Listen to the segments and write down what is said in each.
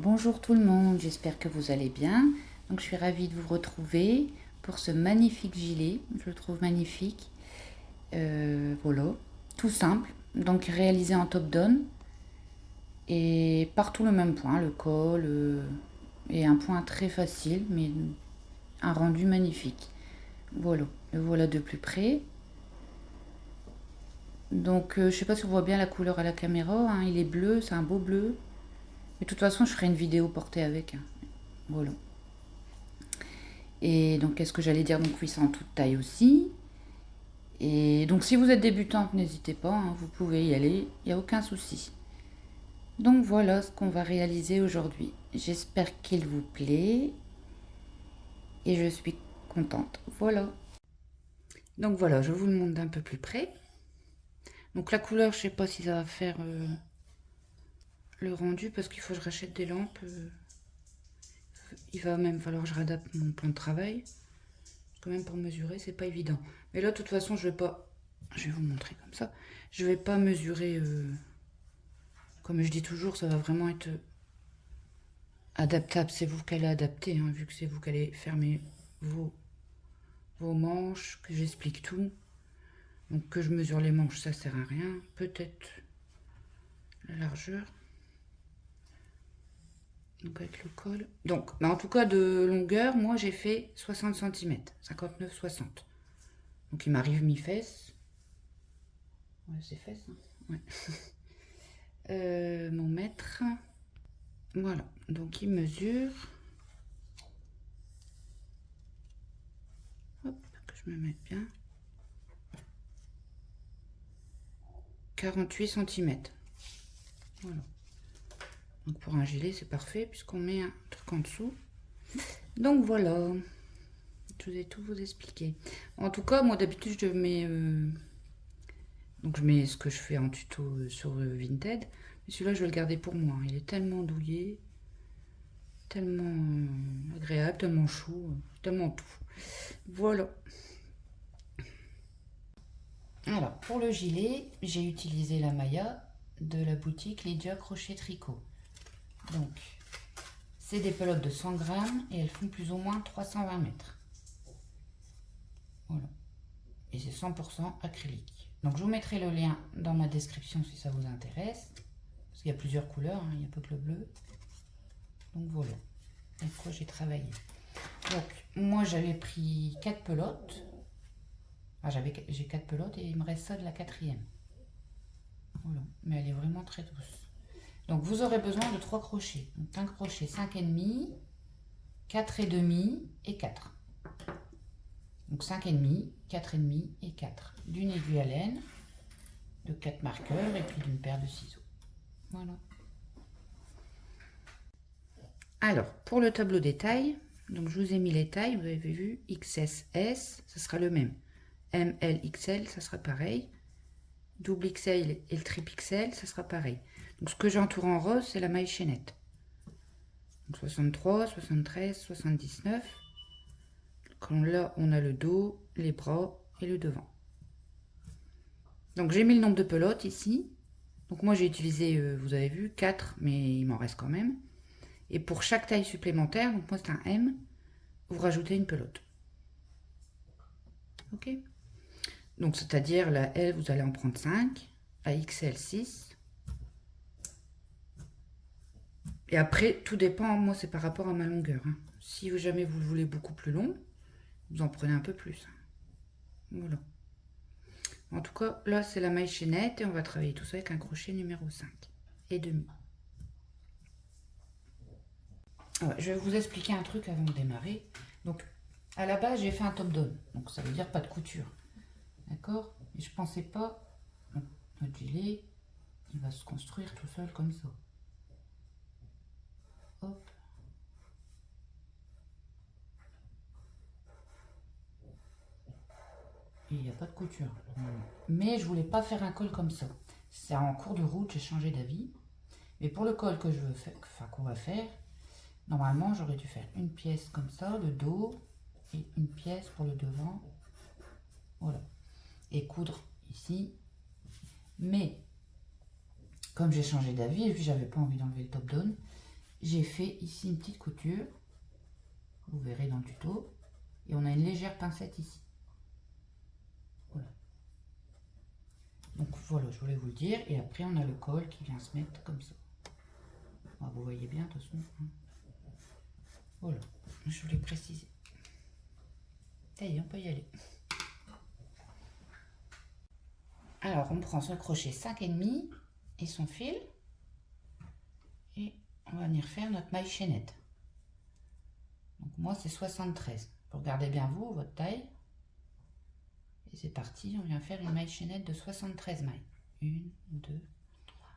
Bonjour tout le monde, j'espère que vous allez bien. Donc je suis ravie de vous retrouver pour ce magnifique gilet, je le trouve magnifique. Voilà, tout simple, donc réalisé en top down et partout le même point, le col et un point très facile mais un rendu magnifique. Voilà, le voilà de plus près. Donc je sais pas si on voit bien la couleur à la caméra, hein, il est bleu, c'est un beau bleu. Mais de toute façon je ferai une vidéo portée avec, hein. Voilà. Et donc, qu'est-ce que j'allais dire? Donc, oui, c'est en toute taille aussi. Et donc, si vous êtes débutante, n'hésitez pas, hein, vous pouvez y aller, il n'y a aucun souci. Donc, voilà ce qu'on va réaliser aujourd'hui. J'espère qu'il vous plaît et je suis contente. Voilà. Donc, voilà, je vous le montre d'un peu plus près. Donc, la couleur, je ne sais pas si ça va faire le rendu parce qu'il faut que je rachète des lampes. Il va même falloir que je réadapte mon plan de travail. Quand même pour mesurer, c'est pas évident. Mais là, de toute façon, je vais pas... Je vais vous montrer comme ça. Je vais pas mesurer... Comme je dis toujours, ça va vraiment être adaptable. C'est vous qui allez adapter, hein, vu que c'est vous qui allez fermer vos manches, que j'explique tout. Donc que je mesure les manches, ça sert à rien. Peut-être la largeur. Donc avec le col. Donc, bah en tout cas de longueur, moi j'ai fait 60 cm. 59-60. Donc il m'arrive mi-fesse. Ouais, c'est fesse, hein. Ouais. Mon mètre. Voilà, donc il mesure. Hop, que je me mette bien. 48 cm. Voilà. Donc pour un gilet, c'est parfait puisqu'on met un truc en dessous. Donc voilà, je vous ai tout vous expliqué. En tout cas, moi d'habitude, je mets donc je mets ce que je fais en tuto sur Vinted. Mais celui-là, je vais le garder pour moi. Il est tellement douillet, tellement agréable, tellement chaud, tellement tout. Voilà. Alors, pour le gilet, j'ai utilisé la mailla de la boutique Lydia Crochet Tricot. Donc, c'est des pelotes de 100 grammes et elles font plus ou moins 320 mètres. Voilà. Et c'est 100% acrylique. Donc, je vous mettrai le lien dans ma description si ça vous intéresse. Parce qu'il y a plusieurs couleurs, hein, il n'y a pas que le bleu. Donc, voilà. Avec quoi j'ai travaillé. Donc, moi, j'avais pris 4 pelotes. J'ai 4 pelotes et il me reste ça de la quatrième. Voilà. Mais elle est vraiment très douce. Donc vous aurez besoin de 3 crochets. Donc un crochet 5,5, 4,5 et 4. Donc 5,5, 4,5 et 4. D'une aiguille à laine, de 4 marqueurs et puis d'une paire de ciseaux. Voilà. Alors, pour le tableau des tailles, donc je vous ai mis les tailles, vous avez vu, XS, ça sera le même. ML, XL, ça sera pareil. Double XL et le triple XL, ça sera pareil. Donc ce que j'entoure en rose, c'est la maille chaînette. Donc 63, 73, 79. Quand là, on a le dos, les bras et le devant. Donc j'ai mis le nombre de pelotes ici. Donc moi j'ai utilisé, vous avez vu, 4, mais il m'en reste quand même. Et pour chaque taille supplémentaire, donc moi c'est un M, vous rajoutez une pelote. Ok. Donc c'est-à-dire la L, vous allez en prendre 5, la XL 6. Et après, tout dépend, moi c'est par rapport à ma longueur, hein. Si jamais vous le voulez beaucoup plus long, vous en prenez un peu plus. Voilà. En tout cas, là c'est la maille chaînette et on va travailler tout ça avec un crochet numéro 5 et demi. Ouais, je vais vous expliquer un truc avant de démarrer. Donc, à la base, j'ai fait un top down. Donc, ça veut dire pas de couture. D'accord? Et je pensais pas... Donc, notre gilet, il va se construire tout seul comme ça. Hop. Et il n'y a pas de couture. Mais je voulais pas faire un col comme ça. C'est en cours de route, j'ai changé d'avis. Mais pour le col que je veux faire, enfin qu'on va faire, normalement, j'aurais dû faire une pièce comme ça, le dos, et une pièce pour le devant. Voilà. Et coudre ici. Mais, comme j'ai changé d'avis, et puis j'avais pas envie d'enlever le top down, j'ai fait ici une petite couture, vous verrez dans le tuto, et on a une légère pincette ici. Voilà. Donc voilà, je voulais vous le dire, et après on a le col qui vient se mettre comme ça. Bon, vous voyez bien de toute façon. Voilà, je voulais préciser. Ça y est, on peut y aller. Alors on prend son crochet 5,5 et son fil, et on va venir faire notre maille chaînette. Donc moi c'est 73. Vous regardez bien vous, votre taille. Et c'est parti, on vient faire une maille chaînette de 73 mailles. 1, 2, 3,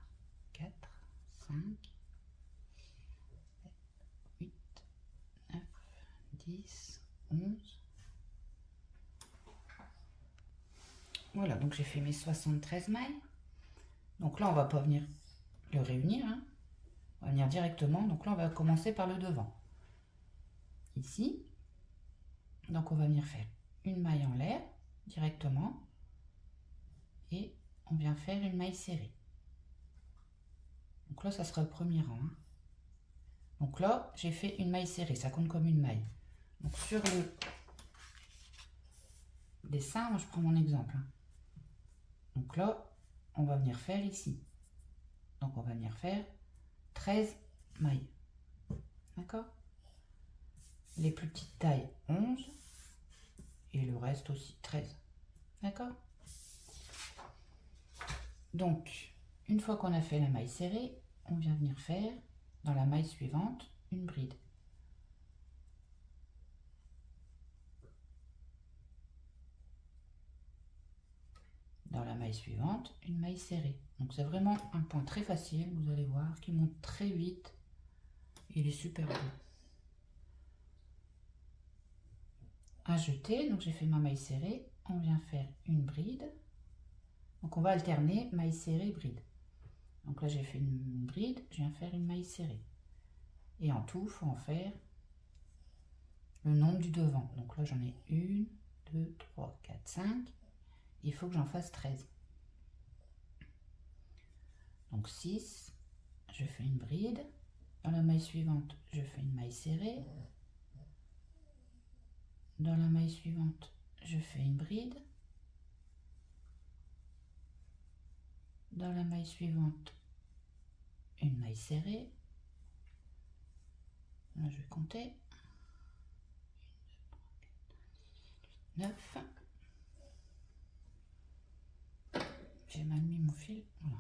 4, 5, 7, 8, 9, 10, 11. Voilà, donc j'ai fait mes 73 mailles. Donc là, on va pas venir le réunir, hein. On va venir directement. Donc là, on va commencer par le devant. Ici. Donc on va venir faire une maille en l'air directement. Et on vient faire une maille serrée. Donc là, ça sera le premier rang, hein. Donc là, j'ai fait une maille serrée. Ça compte comme une maille. Donc sur le dessin, moi, je prends mon exemple, hein. Donc là, on va venir faire ici. Donc on va venir faire 13 mailles. D'accord? Les plus petites tailles 11 et le reste aussi 13. D'accord? Donc, une fois qu'on a fait la maille serrée, on vient venir faire dans la maille suivante une bride. Dans la maille suivante, une maille serrée. Donc c'est vraiment un point très facile, vous allez voir, qui monte très vite. Il est super beau. À jeter, donc j'ai fait ma maille serrée, on vient faire une bride. Donc on va alterner maille serrée, bride. Donc là j'ai fait une bride, je viens faire une maille serrée. Et en tout, il faut en faire le nombre du devant. Donc là j'en ai 1, 2, 3, 4, 5. Il faut que j'en fasse 13. Donc 6, je fais une bride. Dans la maille suivante, je fais une maille serrée. Dans la maille suivante, je fais une bride. Dans la maille suivante, une maille serrée. Là, je vais compter. 9. J'ai mal mis mon fil. Voilà.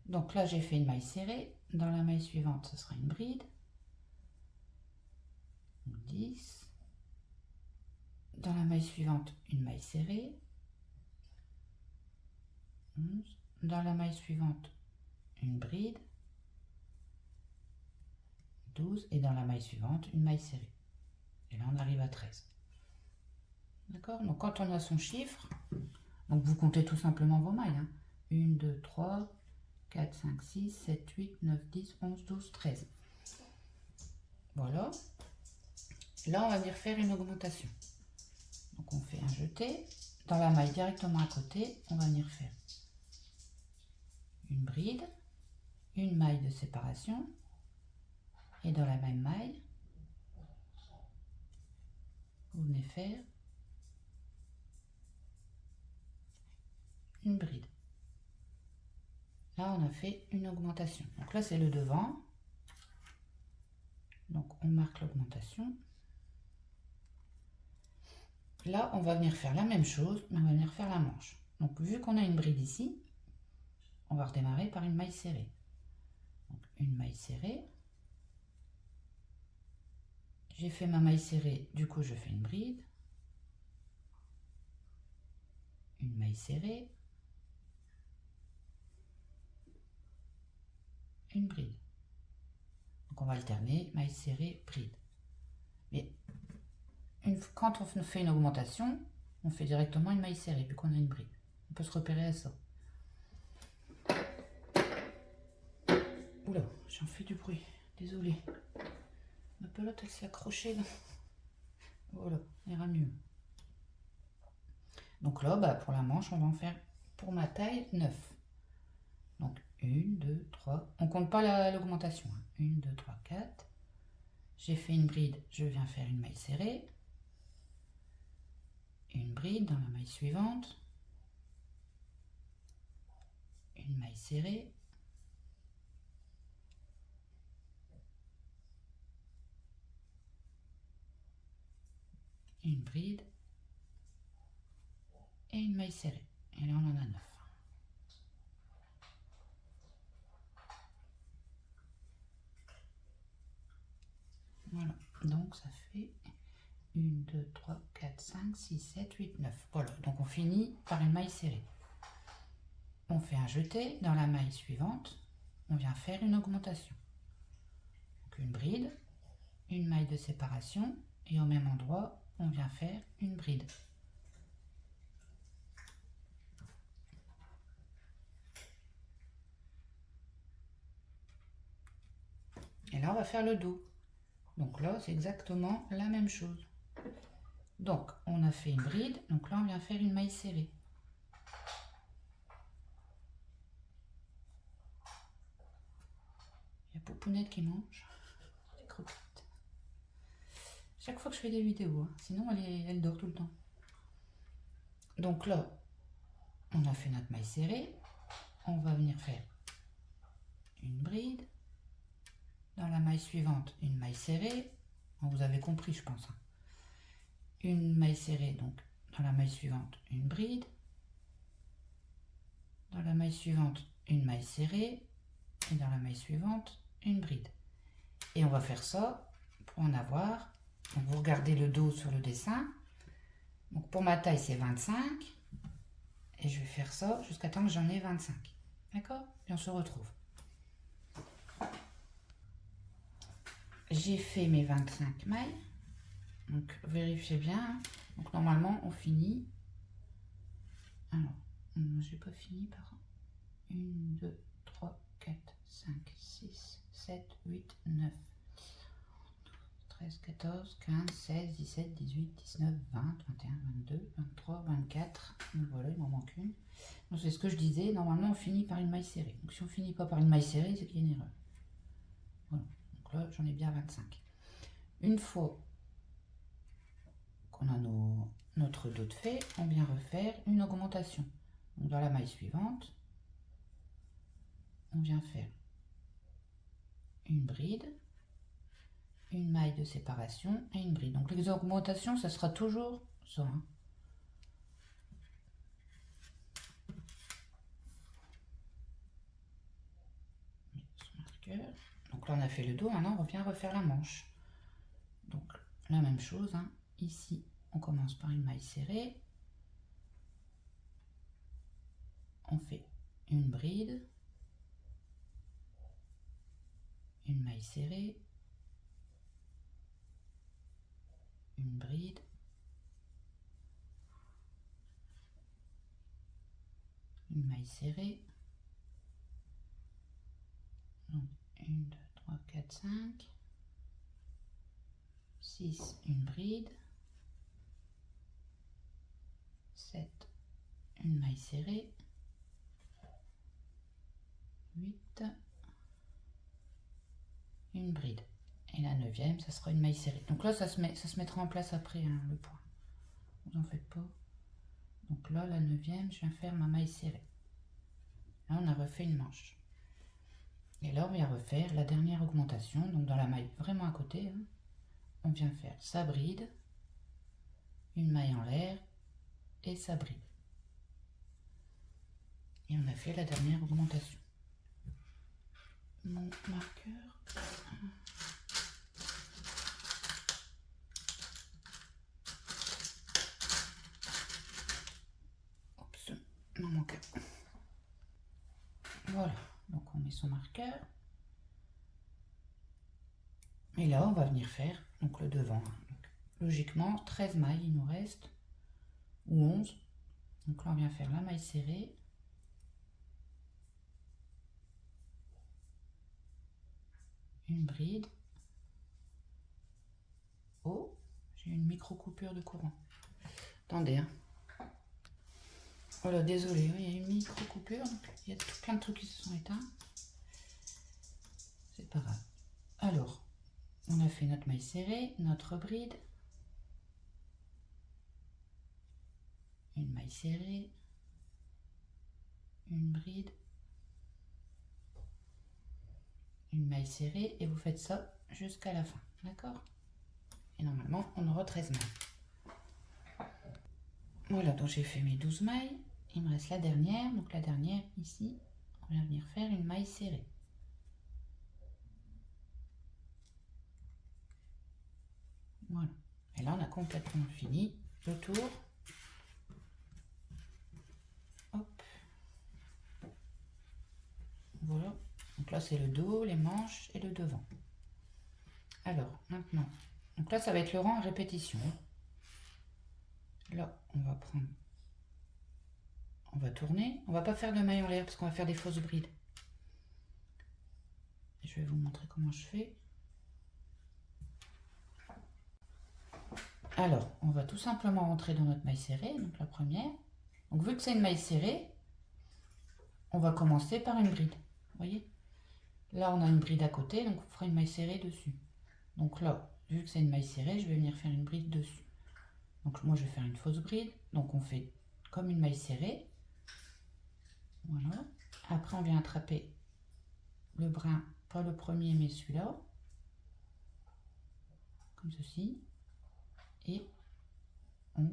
Donc là, j'ai fait une maille serrée. Dans la maille suivante, ce sera une bride. 10. Dans la maille suivante, une maille serrée. 11. Dans la maille suivante, une bride. 12. Et dans la maille suivante, une maille serrée. Et là, on arrive à 13. D'accord? Donc, quand on a son chiffre, donc vous comptez tout simplement vos mailles, hein. 1, 2, 3, 4, 5, 6, 7, 8, 9, 10, 11, 12, 13. Voilà. Là, on va venir faire une augmentation. Donc, on fait un jeté. Dans la maille directement à côté, on va venir faire une bride, une maille de séparation. Et dans la même maille, vous venez faire une bride. Là, on a fait une augmentation. Donc là, c'est le devant. Donc, on marque l'augmentation. Là, on va venir faire la même chose, mais on va venir faire la manche. Donc, vu qu'on a une bride ici, on va redémarrer par une maille serrée. Donc, une maille serrée. J'ai fait ma maille serrée, du coup, je fais une bride. Une maille serrée. Une bride. Donc, on va alterner maille serrée, bride. Mais quand on fait une augmentation, on fait directement une maille serrée, vu qu'on a une bride. On peut se repérer à ça. Oula, j'en fais du bruit. Désolée. Ma pelote, elle s'est accrochée là. Voilà, elle ira mieux. Donc là, bah, pour la manche, on va en faire, pour ma taille, 9. Donc 1, 2, 3. On compte pas l'augmentation. 1, 2, 3, 4. J'ai fait une bride, je viens faire une maille serrée. Une bride dans la maille suivante. Une maille serrée. Une bride. Et une maille serrée. Et là, on en a 9. Voilà, donc ça fait 1, 2, 3, 4, 5, 6, 7, 8, 9. Voilà, donc on finit par une maille serrée. On fait un jeté dans la maille suivante. On vient faire une augmentation. Donc une bride, une maille de séparation et au même endroit, on vient faire une bride. Et là, on va faire le dos. Donc là, c'est exactement la même chose. Donc, on a fait une bride. Donc là, on vient faire une maille serrée. Il y a Poupounette qui mange des croquettes. Chaque fois que je fais des vidéos, hein. Sinon elle dort tout le temps. Donc là, on a fait notre maille serrée. On va venir faire une bride. Dans la maille suivante, une maille serrée. Vous avez compris, je pense. Une maille serrée, donc dans la maille suivante, une bride. Dans la maille suivante, une maille serrée. Et dans la maille suivante, une bride. Et on va faire ça pour en avoir. Donc vous regardez le dos sur le dessin. Donc pour ma taille, c'est 25. Et je vais faire ça jusqu'à temps que j'en ai 25. D'accord? Et on se retrouve. J'ai fait mes 25 mailles. Donc vérifiez bien. Donc normalement, on finit. Alors, j'ai pas fini par 1, 2, 3, 4, 5, 6, 7, 8, 9, 13, 14, 15, 16, 17, 18, 19, 20, 21, 22, 23, 24. Donc voilà, il m'en manque une. Donc c'est ce que je disais, normalement on finit par une maille serrée. Donc si on finit pas par une maille serrée, c'est qu'il y a une erreur. Voilà, donc là j'en ai bien 25. Une fois qu'on a notre dos de fait, on vient refaire une augmentation. Donc dans la maille suivante, on vient faire une bride, une maille de séparation et une bride. Donc les augmentations, ça sera toujours ça. Hein. Donc là on a fait le dos, maintenant on revient refaire la manche. Donc la même chose, hein. Ici on commence par une maille serrée, on fait une bride, une maille serrée, une bride, une maille serrée, donc 1, 2, 3, 4, 5, 6, une bride, 7, une maille serrée, 8, une bride. Et la 9e, ça sera une maille serrée. Donc là, ça se mettra en place après, hein, le point. Vous en faites pas. Donc là, la 9e, je viens faire ma maille serrée. Là, on a refait une manche. Et là, on vient refaire la dernière augmentation. Donc dans la maille vraiment à côté, hein, on vient faire sa bride, une maille en l'air et sa bride. Et on a fait la dernière augmentation. Mon marqueur. Oups, mon marqueur. Voilà, donc on met son marqueur. Et là, on va venir faire donc le devant. Donc, logiquement, 13 mailles, il nous reste, ou 11. Donc là, on vient faire la maille serrée. Une bride. Oh, j'ai une micro coupure de courant. Attendez, hein. Voilà, désolé, il y a une micro coupure. Il y a plein de trucs qui se sont éteints. C'est pas grave. on a fait notre maille serrée, notre bride, une maille serrée, une bride, une maille serrée, et vous faites ça jusqu'à la fin, d'accord? Et normalement, on aura 13 mailles. Voilà, donc j'ai fait mes 12 mailles. Il me reste la dernière. Donc la dernière, ici, on va venir faire une maille serrée. Voilà. Et là, on a complètement fini le tour. Hop. Voilà. Donc là, c'est le dos, les manches et le devant. Alors, maintenant, donc là, ça va être le rang à répétition. Là, on va prendre, on va tourner. On va pas faire de maille en l'air parce qu'on va faire des fausses brides. Je vais vous montrer comment je fais. Alors, on va tout simplement rentrer dans notre maille serrée, donc la première. Donc, vu que c'est une maille serrée, on va commencer par une bride. Vous voyez? Là, on a une bride à côté, donc on fera une maille serrée dessus. Donc là, vu que c'est une maille serrée, je vais venir faire une bride dessus. Donc moi, je vais faire une fausse bride. Donc on fait comme une maille serrée. Voilà. Après, on vient attraper le brin, pas le premier, mais celui-là. Comme ceci. Et on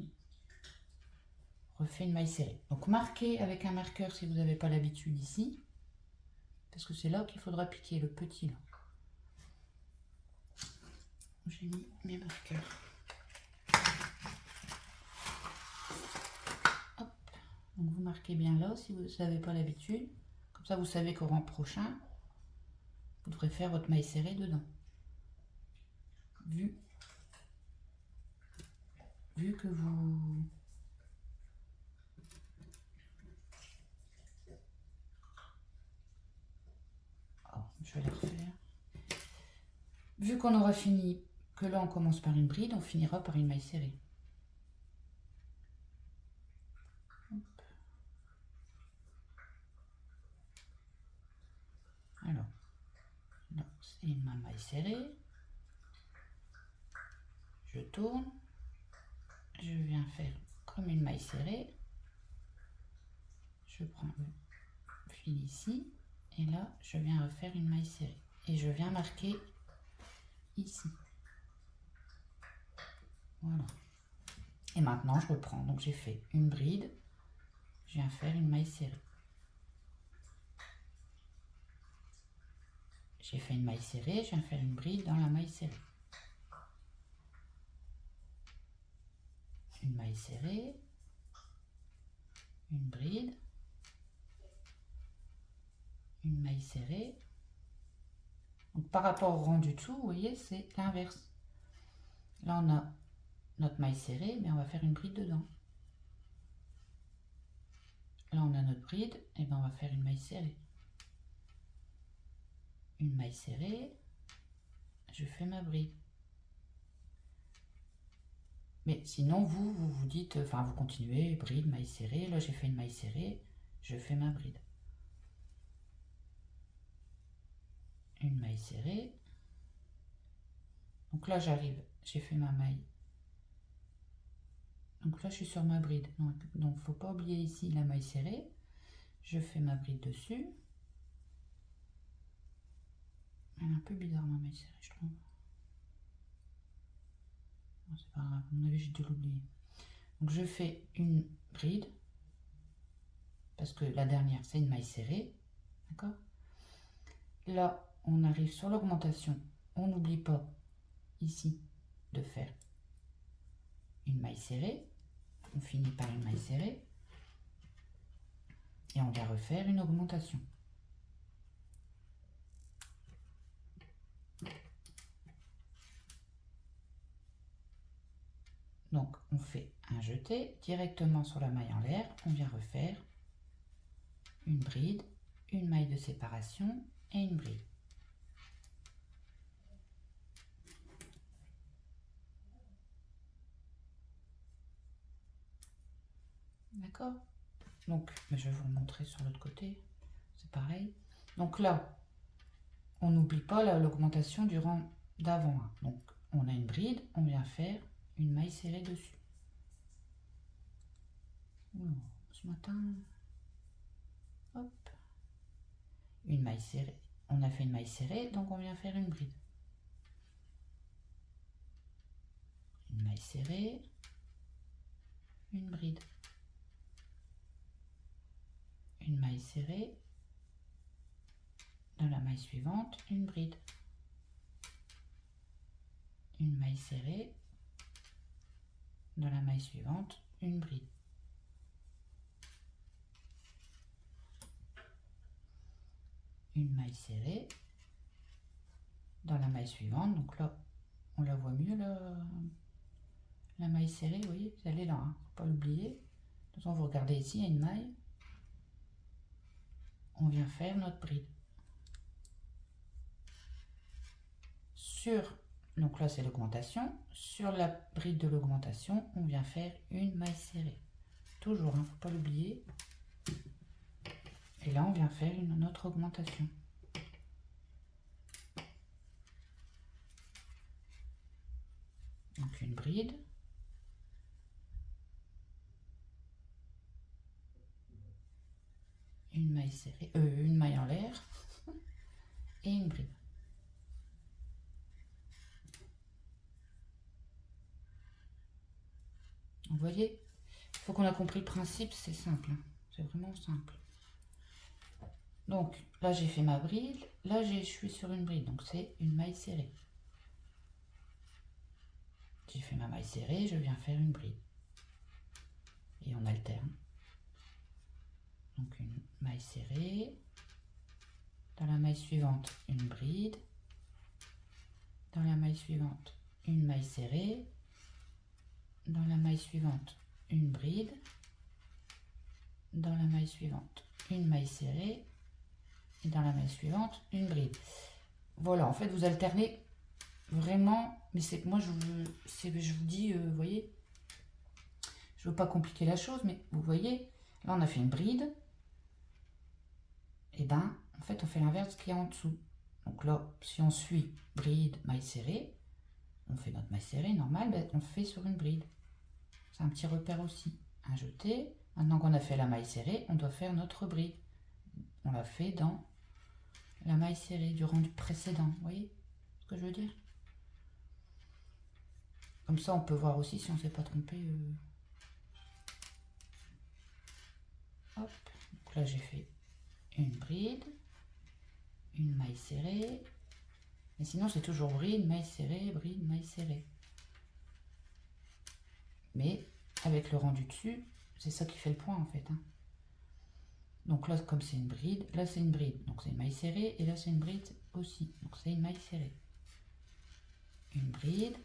refait une maille serrée. Donc marquez avec un marqueur si vous n'avez pas l'habitude ici. Parce que c'est là qu'il faudra piquer, le petit là. J'ai mis mes marqueurs. Hop. Donc vous marquez bien là si vous n'avez pas l'habitude. Comme ça vous savez qu'au rang prochain, vous devrez faire votre maille serrée dedans. Vu que vous... Oh, je vais la refaire. Vu qu'on aura fini, que là on commence par une bride, on finira par une maille serrée. Hop. Alors, là c'est ma maille serrée. Je tourne. Je viens faire comme une maille serrée. Je prends le fil ici. Et là, je viens refaire une maille serrée. Et je viens marquer ici. Voilà. Et maintenant, je reprends. Donc, j'ai fait une bride. Je viens faire une maille serrée. J'ai fait une maille serrée. Je viens faire une bride dans la maille serrée. Une maille serrée. Une bride. Une maille serrée. Donc, par rapport au rang du dessous, vous voyez, c'est l'inverse. Là, on a notre maille serrée, mais on va faire une bride dedans. Là, on a notre bride, et bien on va faire une maille serrée. Une maille serrée, je fais ma bride. Mais sinon, vous dites, enfin, vous continuez, bride, maille serrée. Là, j'ai fait une maille serrée, je fais ma bride. Une maille serrée. Donc là, j'arrive, j'ai fait ma maille. Donc là, je suis sur ma bride. Donc, il ne faut pas oublier ici la maille serrée. Je fais ma bride dessus. Elle est un peu bizarre, ma maille serrée, je trouve. Bon, c'est pas grave, à mon avis, j'ai dû l'oublier. Donc, je fais une bride. Parce que la dernière, c'est une maille serrée. D'accord? Là, on arrive sur l'augmentation. On n'oublie pas, ici, de faire une maille serrée. On finit par une maille serrée. Et on va refaire une augmentation. Donc, on fait un jeté directement sur la maille en l'air. On vient refaire une bride, une maille de séparation et une bride. D'accord? Donc, je vais vous le montrer sur l'autre côté. C'est pareil. Donc là, on n'oublie pas l'augmentation du rang d'avant. Donc on a une bride, on vient faire une maille serrée dessus. Ouh, ce matin, hop, une maille serrée. On a fait une maille serrée, donc on vient faire une bride. Une maille serrée, une bride. Une maille serrée, dans la maille suivante, une bride. Une maille serrée, dans la maille suivante, une bride. Une maille serrée, dans la maille suivante, donc là, on la voit mieux, la maille serrée, vous voyez, elle est là, hein, faut pas l'oublier. De toute façon, vous regardez ici, il y a une maille. On vient faire notre bride. Donc là, c'est l'augmentation. Sur la bride de l'augmentation, on vient faire une maille serrée. Toujours, hein, faut pas l'oublier. Et là, on vient faire une autre augmentation. Donc une bride. Une maille serrée, une maille en l'air et une bride. Vous voyez, il faut qu'on a compris le principe, c'est simple, hein. C'est vraiment simple. Donc là j'ai fait ma bride, là je suis sur une bride, donc c'est une maille serrée. J'ai fait ma maille serrée, je viens faire une bride. Et on alterne. Donc une maille serrée, dans la maille suivante une bride, dans la maille suivante une maille serrée, dans la maille suivante une bride, dans la maille suivante une maille serrée, et dans la maille suivante une bride. Voilà, en fait vous alternez vraiment, mais c'est que moi je vous dis, vous voyez, je veux pas compliquer la chose, mais vous voyez, là on a fait une bride, et ben en fait on fait l'inverse de ce qu'il y a en dessous. Donc là, si on suit bride, maille serrée, on fait notre maille serrée normale, ben, on fait sur une bride. C'est un petit repère aussi. Un jeté. Maintenant qu'on a fait la maille serrée, on doit faire notre bride. On l'a fait dans la maille serrée du rendu précédent. Vous voyez ce que je veux dire? Comme ça, on peut voir aussi si on ne s'est pas trompé. Hop. Donc là, j'ai fait une bride, une maille serrée. Et sinon, c'est toujours bride, maille serrée. Mais avec le rendu dessus, c'est ça qui fait le point en fait. Hein. Donc là, comme c'est une bride, là c'est une bride. Donc c'est une maille serrée et là c'est une bride aussi. Donc c'est une maille serrée. Une bride.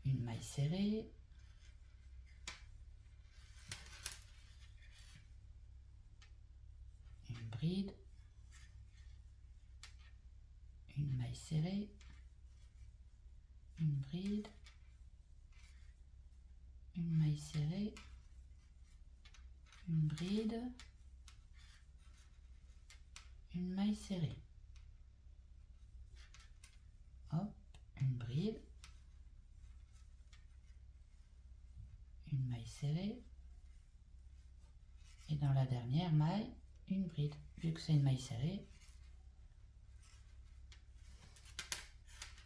Une maille serrée. Une bride. Une maille serrée. Une bride. Une maille serrée. Une bride. Une maille serrée. Hop, une bride. Une maille serrée. Et dans la dernière maille, une bride. Vu que c'est une maille serrée.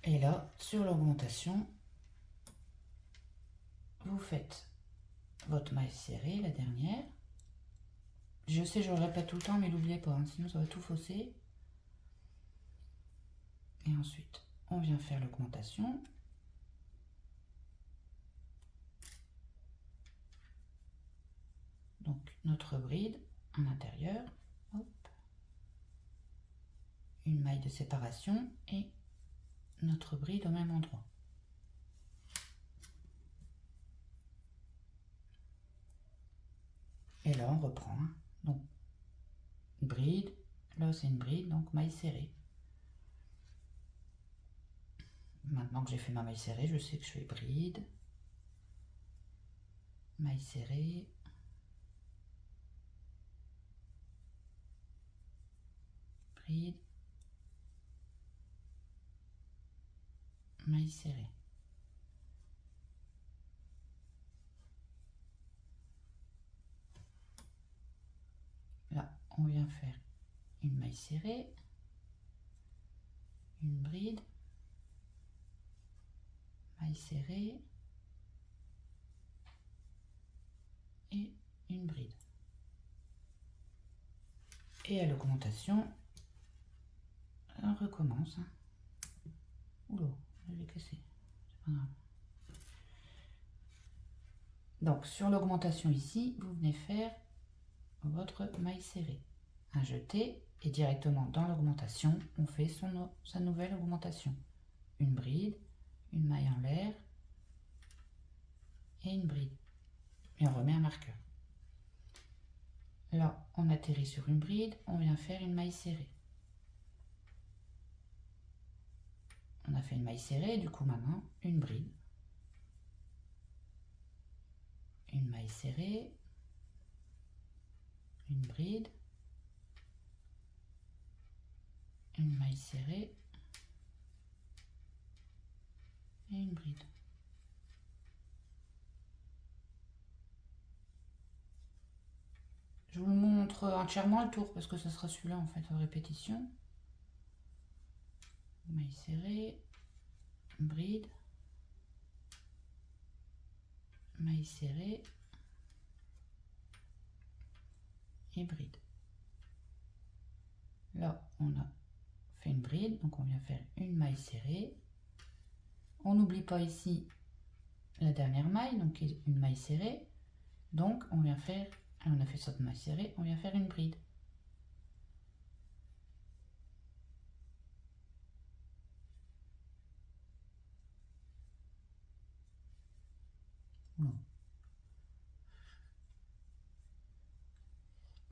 Et là, sur l'augmentation, vous faites votre maille serrée, la dernière. Je sais, je le répète tout le temps, mais n'oubliez pas, hein, sinon ça va tout fausser. Et ensuite, on vient faire l'augmentation. Donc, notre bride à l'intérieur. Hop. Une maille de séparation et notre bride au même endroit. Et là, on reprend. Hein. Donc, bride. Là, c'est une bride, donc maille serrée. Maintenant que j'ai fait ma maille serrée, je sais que je fais bride, maille serrée, bride, maille serrée. Là, on vient faire une maille serrée, une bride, maille serrée et une bride. Et à l'augmentation, on recommence. Oula, je l'ai cassé. C'est pas grave. Donc sur l'augmentation ici, vous venez faire votre maille serrée, un jeté, et directement dans l'augmentation, on fait sa nouvelle augmentation. Une bride, une maille en l'air et une bride. Et on remet un marqueur. Là, on atterrit sur une bride, on vient faire une maille serrée. On a fait une maille serrée, du coup maintenant, une bride. Une maille serrée, une bride, une maille serrée et une bride. Je vous montre entièrement le tour parce que ce sera celui-là en fait en répétition. Maille serrée, bride, maille serrée et bride. Là, on a fait une bride, donc on vient faire une maille serrée. On n'oublie pas ici la dernière maille, donc une maille serrée. Donc on vient faire, on a fait cette maille serrée, on vient faire une bride.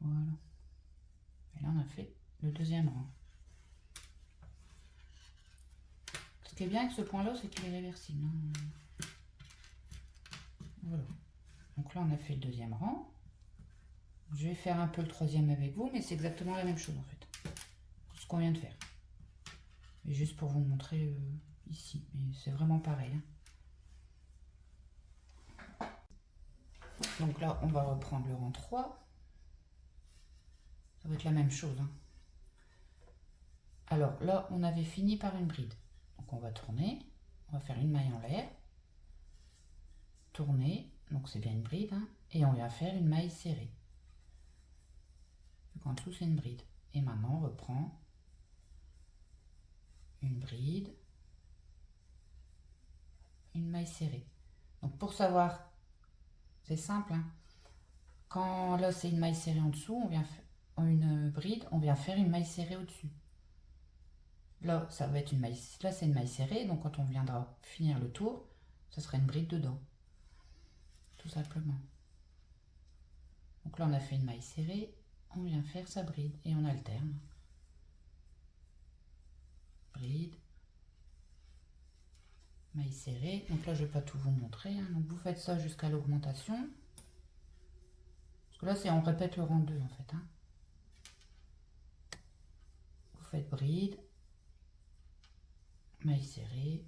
Voilà. Et là on a fait le deuxième rang. Ce qui est bien avec ce point là, c'est qu'il est réversible. Voilà. Donc là on a fait le deuxième rang. Je vais faire un peu le troisième avec vous, mais c'est exactement la même chose en fait. Ce qu'on vient de faire. Et juste pour vous montrer ici. Mais c'est vraiment pareil. Donc là, on va reprendre le rang 3. Ça va être la même chose. Alors là, on avait fini par une bride. Donc on va tourner. On va faire une maille en l'air. Tourner. Donc c'est bien une bride. Et on vient faire une maille serrée. Donc en dessous, c'est une bride. Et maintenant, on reprend une bride. Une maille serrée. Donc pour savoir, c'est simple. Quand là, c'est une maille serrée en dessous, on vient faire une bride, on vient faire une maille serrée au-dessus. Là, ça va être une maille, là c'est une maille serrée, donc quand on viendra finir le tour, ça sera une bride dedans. Tout simplement. Donc là, on a fait une maille serrée, on vient faire sa bride et on alterne. Bride, maille serrée. Donc là, je ne vais pas tout vous montrer. Donc vous faites ça jusqu'à l'augmentation. Parce que là, c'est on répète le rang 2 en fait. Vous faites bride, maille serrée.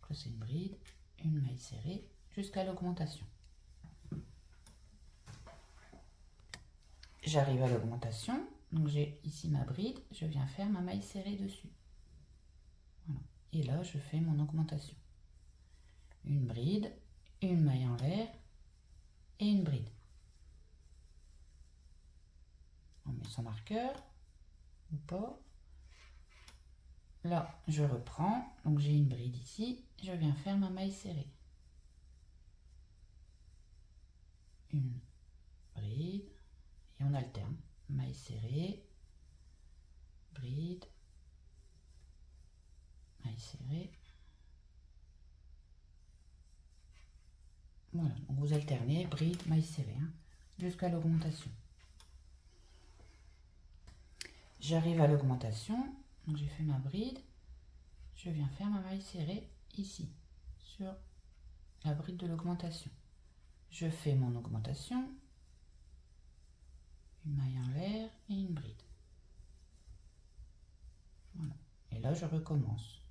Donc là, c'est une bride, une maille serrée jusqu'à l'augmentation. J'arrive à l'augmentation, donc j'ai ici ma bride, je viens faire ma maille serrée dessus. Voilà. Et là, je fais mon augmentation. Une bride, une maille en l'air et une bride. On met son marqueur, ou pas. Là, je reprends, donc j'ai une bride ici, je viens faire ma maille serrée. Une bride, et on alterne. Maille serrée, bride, maille serrée. Voilà, donc vous alternez bride, maille serrée, jusqu'à l'augmentation. J'arrive à l'augmentation, donc j'ai fait ma bride, je viens faire ma maille serrée ici, sur la bride de l'augmentation. Je fais mon augmentation, une maille en l'air et une bride. Voilà. Et là, je recommence.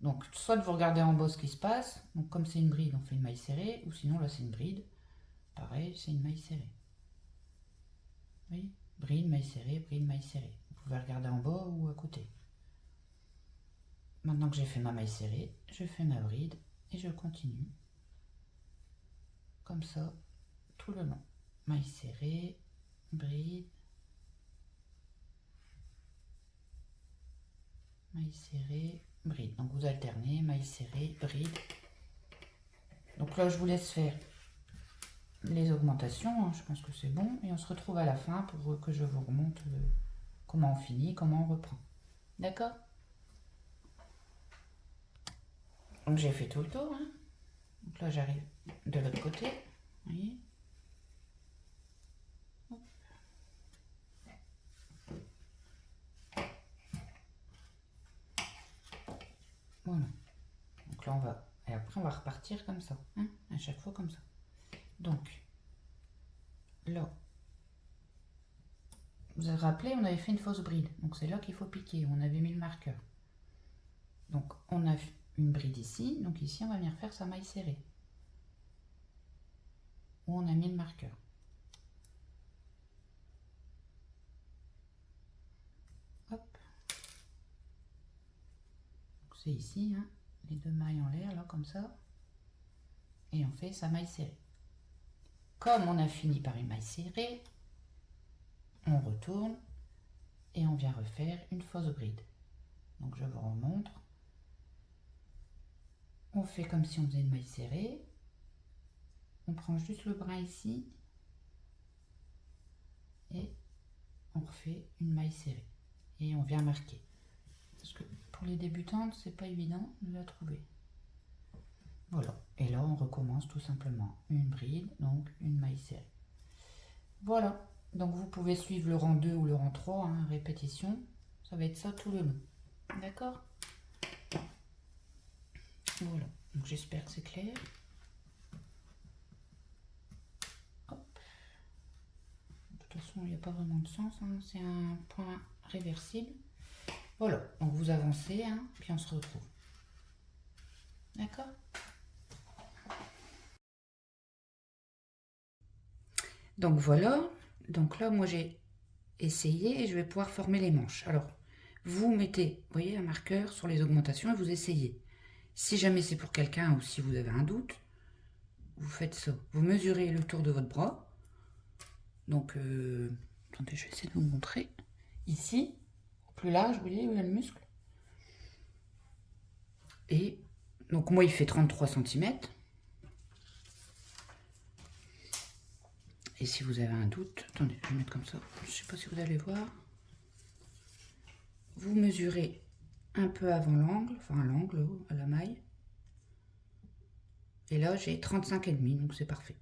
Donc, soit vous regardez en bas ce qui se passe. Donc, comme c'est une bride, on fait une maille serrée. Ou sinon, là, c'est une bride. Pareil, c'est une maille serrée. Oui, bride, maille serrée, bride, maille serrée. Vous pouvez regarder en bas ou à côté. Maintenant que j'ai fait ma maille serrée, je fais ma bride et je continue. Comme ça, tout le long. Maille serrée, bride, maille serrée, bride. Donc vous alternez, maille serrée, bride. Donc là, je vous laisse faire les augmentations, hein, je pense que c'est bon. Et on se retrouve à la fin pour que je vous remonte comment on finit, comment on reprend. D'accord? Donc j'ai fait tout le tour. Hein. Donc là, j'arrive de l'autre côté. Vous voyez? Voilà. Donc là, on va... Et après, on va repartir comme ça. Hein, à chaque fois comme ça. Donc, là, vous vous rappelez, on avait fait une fausse bride. Donc c'est là qu'il faut piquer. On avait mis le marqueur. Donc on a une bride ici. Donc ici, on va venir faire sa maille serrée. Où on a mis le marqueur. Hop. C'est ici, hein, les deux mailles en l'air, là, comme ça. Et on fait sa maille serrée. Comme on a fini par une maille serrée, on retourne et on vient refaire une fausse bride. Donc je vous remontre. On fait comme si on faisait une maille serrée. On prend juste le brin ici. Et on refait une maille serrée. Et on vient marquer. Parce que pour les débutantes, c'est pas évident de la trouver. Voilà. Et là, on recommence tout simplement. Une bride, donc une maille serrée. Voilà. Donc vous pouvez suivre le rang 2 ou le rang 3, hein, répétition. Ça va être ça tout le long. D'accord? Voilà. Donc j'espère que c'est clair. Hop. De toute façon, il n'y a pas vraiment de sens. Hein. C'est un point réversible. Voilà. Donc vous avancez, hein, puis on se retrouve. D'accord? Donc voilà. Donc là, moi j'ai essayé et je vais pouvoir former les manches. Alors, vous mettez, vous voyez, un marqueur sur les augmentations et vous essayez. Si jamais c'est pour quelqu'un ou si vous avez un doute, vous faites ça. Vous mesurez le tour de votre bras. Donc, attendez, je vais essayer de vous montrer. Ici, plus large, vous voyez, où il y a le muscle. Et donc, moi, il fait 33 cm. Et si vous avez un doute, attendez, je vais mettre comme ça. Je ne sais pas si vous allez voir. Vous mesurez un peu avant l'angle, enfin à l'angle, à la maille. Et là, j'ai 35,5, donc c'est parfait.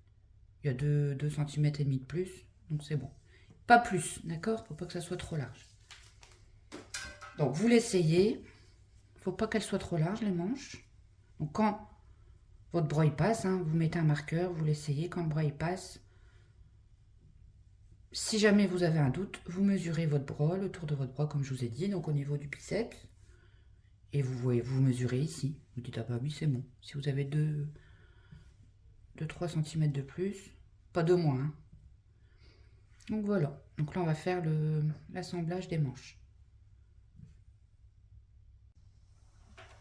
Il y a 2 cm et demi de plus, donc c'est bon. Pas plus, d'accord? Faut pas que ça soit trop large. Donc, vous l'essayez. Faut pas qu'elle soit trop large, les manches. Donc, quand votre bras y passe, hein, vous mettez un marqueur, vous l'essayez. Quand le bras y passe, si jamais vous avez un doute, vous mesurez votre bras, le tour de votre bras, comme je vous ai dit, donc au niveau du biceps. Et vous voyez, vous mesurez ici. Vous dites, ah bah oui, c'est bon. Si vous avez 2-3 cm de plus, pas de moins. Hein. Donc voilà. Donc là, on va faire l'assemblage des manches.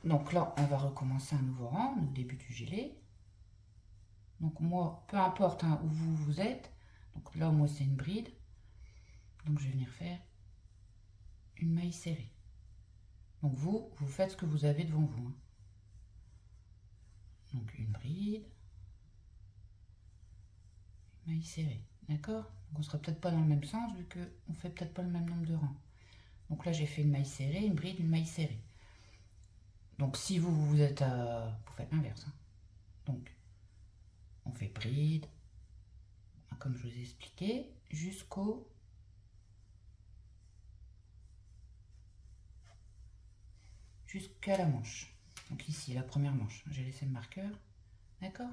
Donc là, on va recommencer un nouveau rang, au début du gilet. Donc moi, peu importe hein, où vous êtes. Donc là, moi, c'est une bride. Donc je vais venir faire une maille serrée. Donc vous faites ce que vous avez devant vous. Hein. Donc une bride, une maille serrée. D'accord? On ne sera peut-être pas dans le même sens vu qu'on ne fait peut-être pas le même nombre de rangs. Donc là, j'ai fait une maille serrée, une bride, une maille serrée. Donc si vous êtes à... Vous faites l'inverse. Hein. Donc, on fait bride, comme je vous ai expliqué, jusqu'à la manche. Donc ici, la première manche. J'ai laissé le marqueur. D'accord?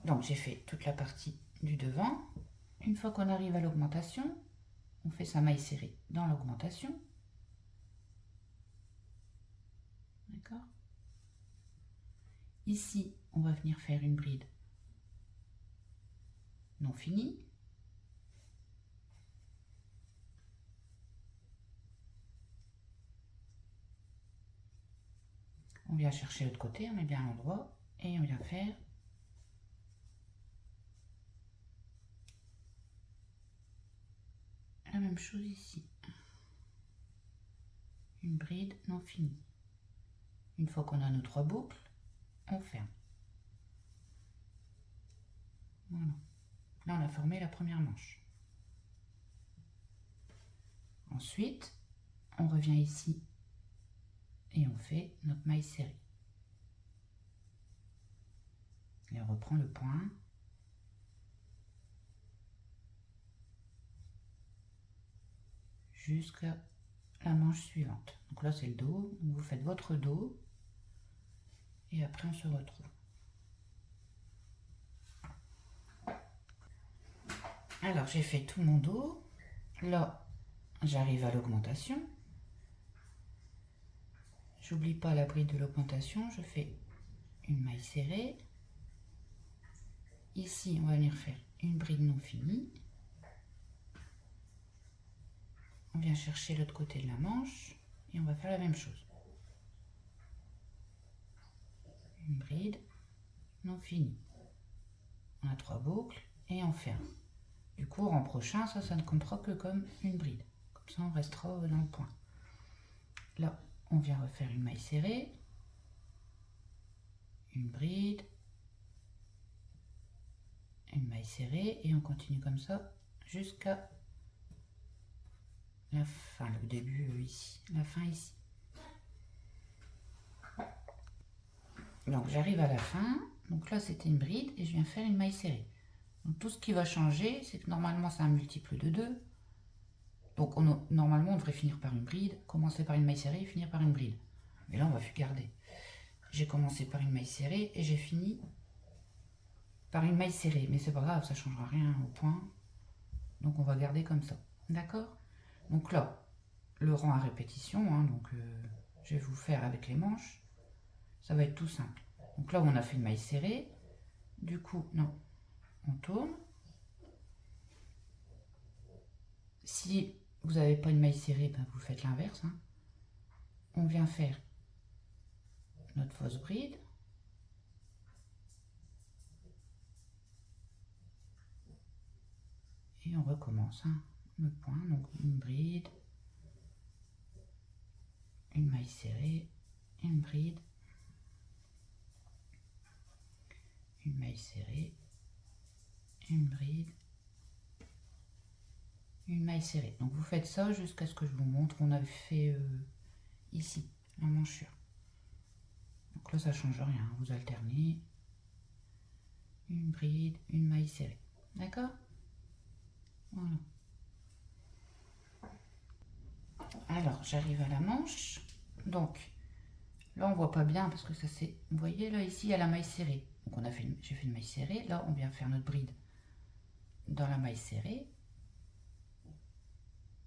Donc j'ai fait toute la partie du devant. Une fois qu'on arrive à l'augmentation, on fait sa maille serrée dans l'augmentation. D'accord? Ici, on va venir faire une bride non finie. On vient chercher l'autre côté, on met bien à l'endroit et on vient faire la même chose ici. Une bride non finie. Une fois qu'on a nos 3 boucles, on ferme. Voilà. Là, on a formé la première manche. Ensuite, on revient ici et on fait notre maille serrée. Et on reprend le point. Jusqu'à la manche suivante. Donc là, c'est le dos. Donc vous faites votre dos. Et après, on se retrouve. Alors, j'ai fait tout mon dos. Là, j'arrive à l'augmentation. J'oublie pas la bride de l'augmentation. Je fais une maille serrée. Ici, on va venir faire une bride non finie. On vient chercher l'autre côté de la manche. Et on va faire la même chose. Une bride non finie. On a 3 boucles et on ferme. Du coup, en prochain, ça ne comptera que comme une bride. Comme ça, on restera dans le point. Là, on vient refaire une maille serrée, une bride, une maille serrée, et on continue comme ça jusqu'à la fin, le début ici, la fin ici. Donc, j'arrive à la fin. Donc là, c'était une bride et je viens faire une maille serrée. Donc, tout ce qui va changer, c'est que normalement, c'est un multiple de 2. Donc, normalement, on devrait finir par une bride, commencer par une maille serrée et finir par une bride. Mais là, on va garder. J'ai commencé par une maille serrée et j'ai fini par une maille serrée. Mais c'est pas grave, ça ne changera rien au point. Donc, on va garder comme ça. D'accord? Donc là, le rang à répétition, hein, donc je vais vous faire avec les manches. Ça va être tout simple. Donc là, on a fait une maille serrée. Du coup, non, on tourne. Si vous n'avez pas une maille serrée, ben vous faites l'inverse. Hein. On vient faire notre fausse bride. Et on recommence. Hein, le point, donc une bride, une maille serrée, une bride, une maille serrée, une bride, une maille serrée. Donc vous faites ça jusqu'à ce que je vous montre. On avait fait ici la manchure. Donc là ça change rien. Vous alternez une bride, une maille serrée. D'accord? Voilà. Alors j'arrive à la manche. Donc là on voit pas bien parce que ça c'est. Vous voyez là ici il y a la maille serrée. Donc j'ai fait une maille serrée. Là on vient faire notre bride dans la maille serrée.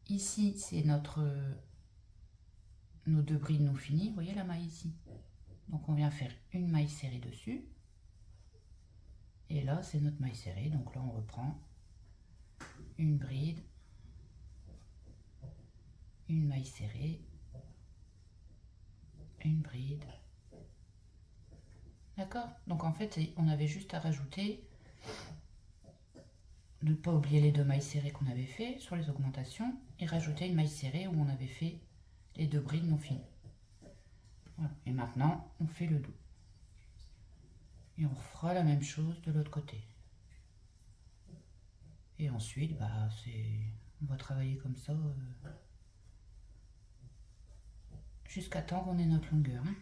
Ici, c'est nos 2 brides non finies. Vous voyez la maille ici? Donc, on vient faire une maille serrée dessus. Et là, c'est notre maille serrée. Donc là, on reprend une bride, une maille serrée, une bride. D'accord? Donc, en fait, on avait juste à rajouter, ne pas oublier les 2 mailles serrées qu'on avait fait sur les augmentations et rajouter une maille serrée où on avait fait les 2 brides non finies. Voilà. Et maintenant, on fait le dos. Et on fera la même chose de l'autre côté. Et ensuite, bah, on va travailler comme ça jusqu'à temps qu'on ait notre longueur. Hein.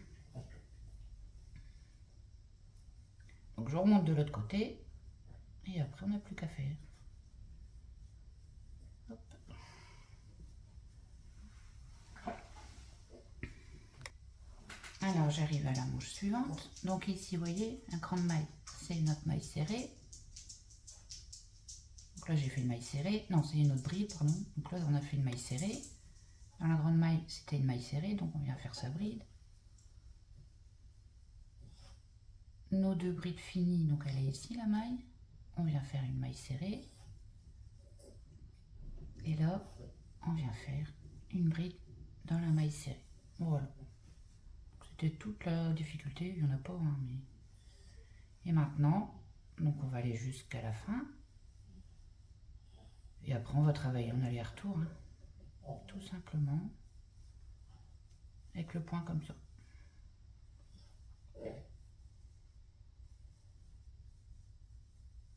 Donc je remonte de l'autre côté et après on n'a plus qu'à faire. Hop. Alors j'arrive à la manche suivante. Donc ici, vous voyez, un cran de maille, c'est notre maille serrée. Donc là j'ai fait une maille serrée. Non, c'est une autre bride, pardon. Donc là on a fait une maille serrée. Dans la grande maille, c'était une maille serrée, donc on vient faire sa bride. nos 2 brides finies, donc elle est ici la maille, on vient faire une maille serrée, et là on vient faire une bride dans la maille serrée. Voilà, c'était toute la difficulté, il n'y en a pas, hein, mais... Et maintenant, donc on va aller jusqu'à la fin, et après on va travailler en aller-retour, hein, tout simplement, avec le point comme ça.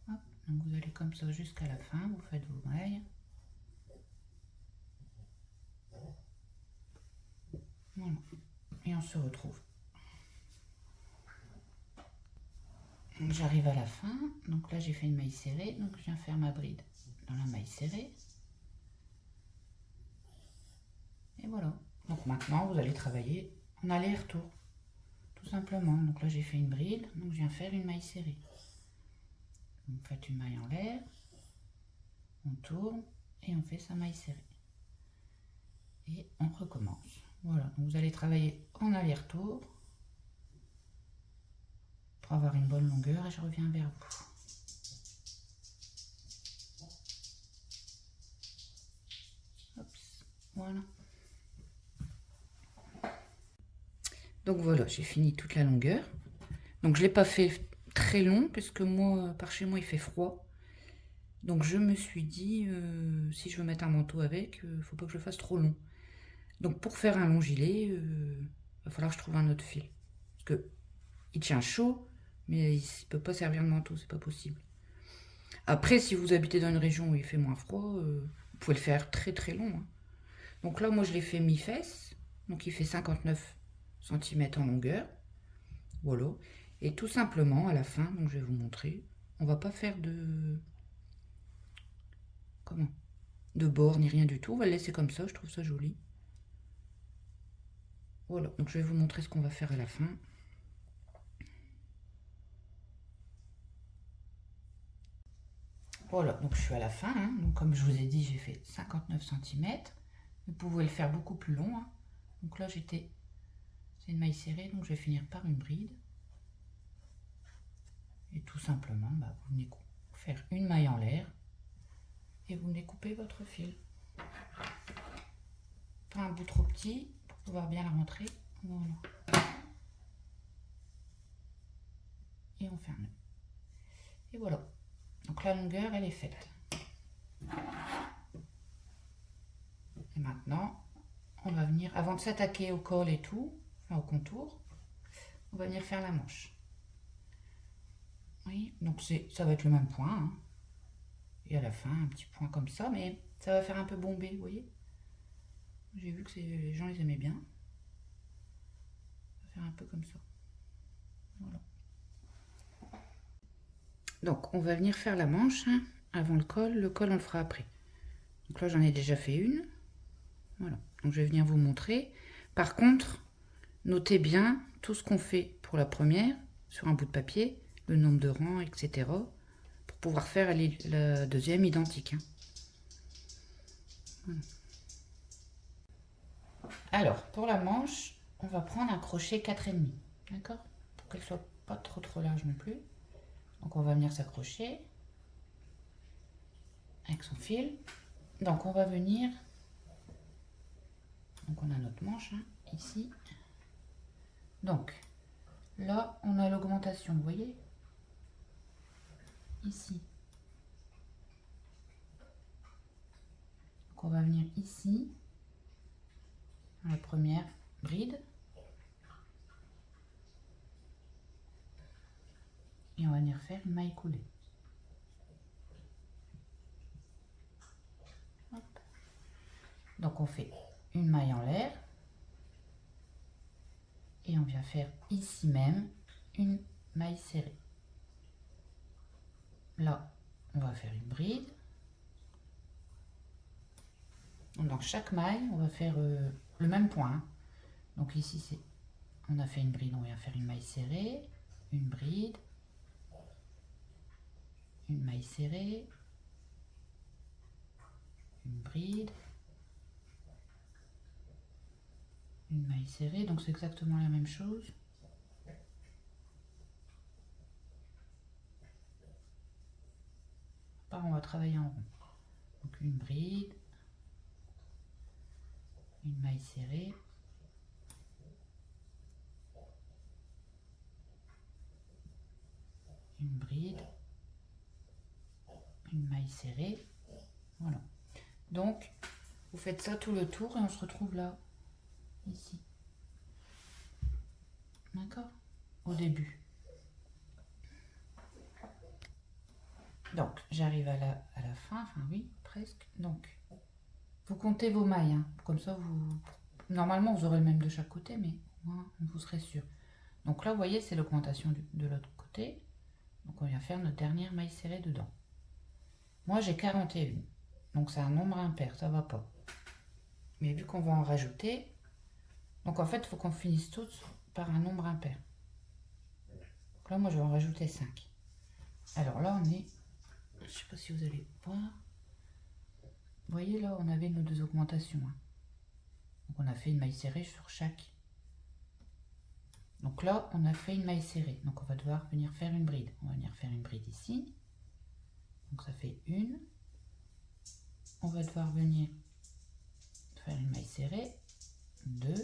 Hop, donc vous allez comme ça jusqu'à la fin, vous faites vos mailles. Voilà. Et on se retrouve. J'arrive à la fin, donc là j'ai fait une maille serrée, donc je viens faire ma bride dans la maille serrée. Et voilà. Donc maintenant vous allez travailler en aller-retour, tout simplement. Donc là j'ai fait une bride, donc je viens faire une maille serrée. Vous faites une maille en l'air, on tourne et on fait sa maille serrée. Et on recommence. Voilà, donc vous allez travailler en aller-retour pour avoir une bonne longueur et je reviens vers vous. Oups, voilà. Donc voilà, j'ai fini toute la longueur. Donc je ne l'ai pas fait très long puisque moi, par chez moi, il fait froid. Donc je me suis dit, si je veux mettre un manteau avec, il ne faut pas que je le fasse trop long. Donc pour faire un long gilet, il va falloir que je trouve un autre fil. Parce que il tient chaud, mais il ne peut pas servir de manteau, c'est pas possible. Après, si vous habitez dans une région où il fait moins froid, vous pouvez le faire très très long. Hein. Donc là, moi je l'ai fait mi-fesse, donc il fait 59 cm en longueur. Voilà. Et tout simplement, à la fin, donc je vais vous montrer, on va pas faire de... Comment? De bord ni rien du tout, on va le laisser comme ça, je trouve ça joli. Voilà, donc je vais vous montrer ce qu'on va faire à la fin. Voilà, donc je suis à la fin, hein. Donc comme je vous ai dit, j'ai fait 59 cm. Vous pouvez le faire beaucoup plus long. Hein. Donc là, c'est une maille serrée, donc je vais finir par une bride. Et tout simplement, vous venez faire une maille en l'air et vous venez couper votre fil. Pas un bout trop petit pour pouvoir bien la rentrer. Voilà. Et on fait un nœud. Et voilà. Donc la longueur, elle est faite. Et maintenant, on va venir, avant de s'attaquer au col et tout, enfin au contour, on va venir faire la manche. Oui, donc ça va être le même point. Hein. Et à la fin, un petit point comme ça, mais ça va faire un peu bombé, vous voyez. J'ai vu que les gens, ils aimaient bien. On va faire un peu comme ça. Voilà. Donc, on va venir faire la manche hein, avant le col. Le col, on le fera après. Donc là, j'en ai déjà fait une. Voilà. Donc, je vais venir vous montrer. Par contre, notez bien tout ce qu'on fait pour la première sur un bout de papier, le nombre de rangs, etc. pour pouvoir faire la deuxième identique. Hein. Voilà. Alors, pour la manche, on va prendre un crochet 4,5. D'accord? Pour qu'elle soit pas trop large non plus. Donc, on va venir s'accrocher avec son fil. Donc, on va venir... Donc, on a notre manche hein, ici. Donc, là, on a l'augmentation, vous voyez? Ici. Donc, on va venir ici, dans la première bride. Et on va venir faire une maille coulée. Hop. Donc, on fait une maille en l'air. Et on vient faire ici même une maille serrée. Là, on va faire une bride. Dans chaque maille, on va faire le même point. Hein. Donc ici, on a fait une bride, on vient faire une maille serrée, une bride, une maille serrée, une bride, une maille serrée. Donc c'est exactement la même chose. on va travailler en rond. Donc une bride, une maille serrée, une bride, une maille serrée, voilà. Donc vous faites ça tout le tour et on se retrouve là, ici. D'accord? Au début. Donc j'arrive à la fin, enfin oui, presque. Donc vous comptez vos mailles, hein. Comme ça vous... Normalement vous aurez le même de chaque côté, mais au moins vous serez sûr. Donc là vous voyez c'est l'augmentation de l'autre côté. Donc on vient faire notre dernière maille serrée dedans. Moi j'ai 41. Donc c'est un nombre impair, ça va pas. Mais vu qu'on va en rajouter, donc en fait il faut qu'on finisse tous par un nombre impair. Donc là moi je vais en rajouter 5. Alors là on est, je sais pas si vous allez voir. Vous voyez là on avait nos deux augmentations. Hein. Donc on a fait une maille serrée sur chaque. Donc là on a fait une maille serrée. Donc on va devoir venir faire une bride. On va venir faire une bride ici. Donc ça fait une. On va devoir venir faire une maille serrée, 2,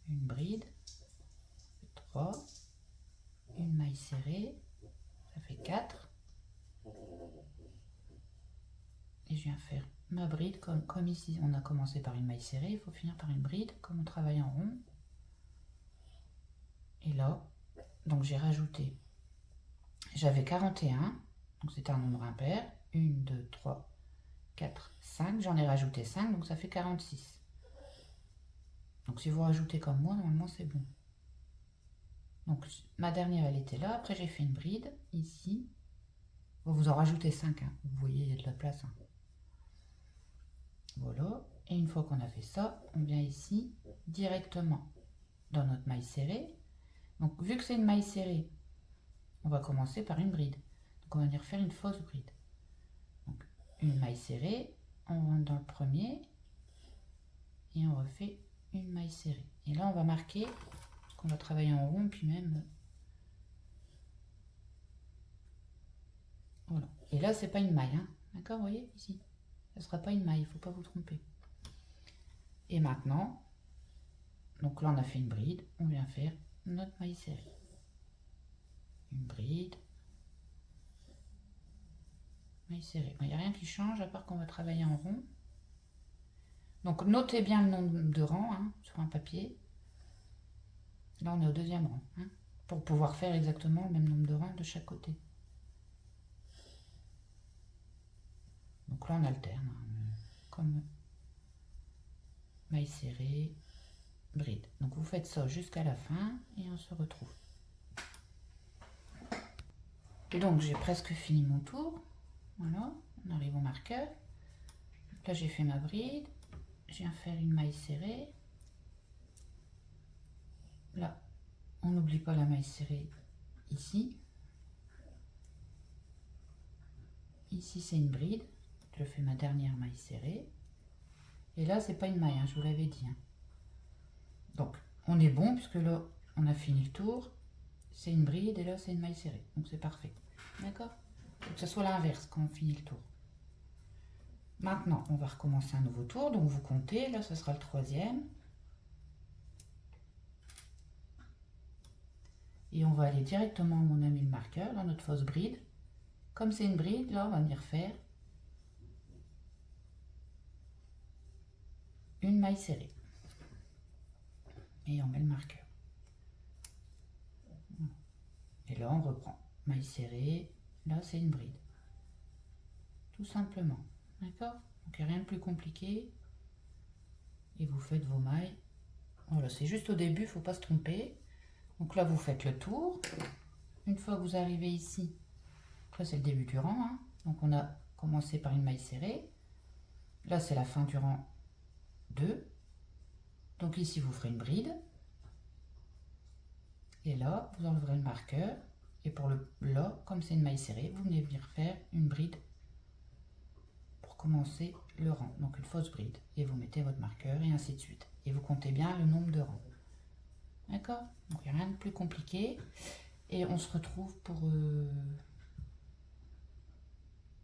une bride, 3, une maille serrée, ça fait 4. Et je viens faire ma bride comme ici. On a commencé par une maille serrée, il faut finir par une bride, comme on travaille en rond. Et là, donc j'ai rajouté, j'avais 41, donc c'était un nombre impair, 1, 2, 3, 4, 5, j'en ai rajouté 5, donc ça fait 46. Donc si vous rajoutez comme moi, normalement c'est bon. Donc ma dernière elle était là, après j'ai fait une bride, ici. Vous en rajoutez 5, hein. Vous voyez il y a de la place. Hein. Voilà, et une fois qu'on a fait ça, on vient ici directement dans notre maille serrée. Donc vu que c'est une maille serrée, on va commencer par une bride. Donc on va venir faire une fausse bride. Donc une maille serrée, on rentre dans le premier et on refait une maille serrée. Et là on va marquer qu'on va travailler en rond, puis même... Voilà. Et là c'est pas une maille, hein. D'accord, vous voyez ici. Ce ne sera pas une maille, il ne faut pas vous tromper. Et maintenant, donc là on a fait une bride, on vient faire notre maille serrée. Une bride, maille serrée. Il n'y a rien qui change à part qu'on va travailler en rond. Donc notez bien le nombre de rangs hein, sur un papier. Là on est au deuxième rang, hein, pour pouvoir faire exactement le même nombre de rangs de chaque côté. Donc là on alterne, hein, comme maille serrée, bride. Donc vous faites ça jusqu'à la fin et on se retrouve. Et donc j'ai presque fini mon tour. Voilà, on arrive au marqueur. Là j'ai fait ma bride, je viens faire une maille serrée. Là, on n'oublie pas la maille serrée ici. Ici c'est une bride, je fais ma dernière maille serrée. Et là c'est pas une maille, hein, je vous l'avais dit. Hein. Donc on est bon puisque là on a fini le tour. C'est une bride et là c'est une maille serrée, donc c'est parfait. D'accord? Faut que ce soit l'inverse quand on finit le tour. Maintenant, on va recommencer un nouveau tour, donc vous comptez, là ce sera le troisième. Et on va aller directement où on a mis le marqueur, dans notre fausse bride. Comme c'est une bride, là on va venir faire une maille serrée. Et on met le marqueur. Et là on reprend. Maille serrée, là c'est une bride. Tout simplement. D'accord? Donc il n'y a rien de plus compliqué. Et vous faites vos mailles. Voilà, c'est juste au début, il ne faut pas se tromper. Donc là, vous faites le tour. Une fois que vous arrivez ici, après c'est le début du rang. Hein. Donc on a commencé par une maille serrée. Là, c'est la fin du rang 2. Donc ici, vous ferez une bride. Et là, vous enleverez le marqueur. Et pour le là, comme c'est une maille serrée, vous venez venir faire une bride pour commencer le rang. Donc une fausse bride. Et vous mettez votre marqueur et ainsi de suite. Et vous comptez bien le nombre de rangs. D'accord? Donc il n'y a rien de plus compliqué. Et on se retrouve pour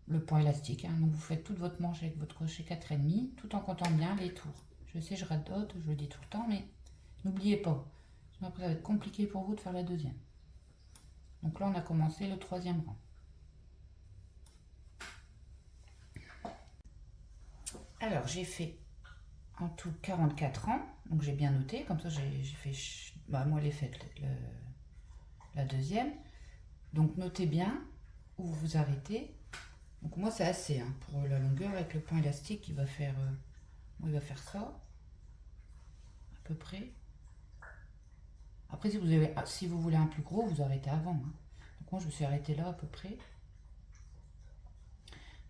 le point élastique, hein. Donc vous faites toute votre manche avec votre crochet 4,5 tout en comptant bien les tours. Je sais, je radote, je le dis tout le temps, mais n'oubliez pas. Sinon après ça va être compliqué pour vous de faire la deuxième. Donc là on a commencé le 3e rang. Alors j'ai fait en tout 44 rangs, donc j'ai bien noté, comme ça j'ai fait, bah, moi elle est faite la deuxième. Donc notez bien où vous vous arrêtez. Donc moi c'est assez hein, pour la longueur avec le point élastique il va faire ça à peu près. Après si vous voulez un plus gros vous arrêtez avant. Hein. Donc moi je me suis arrêté là à peu près.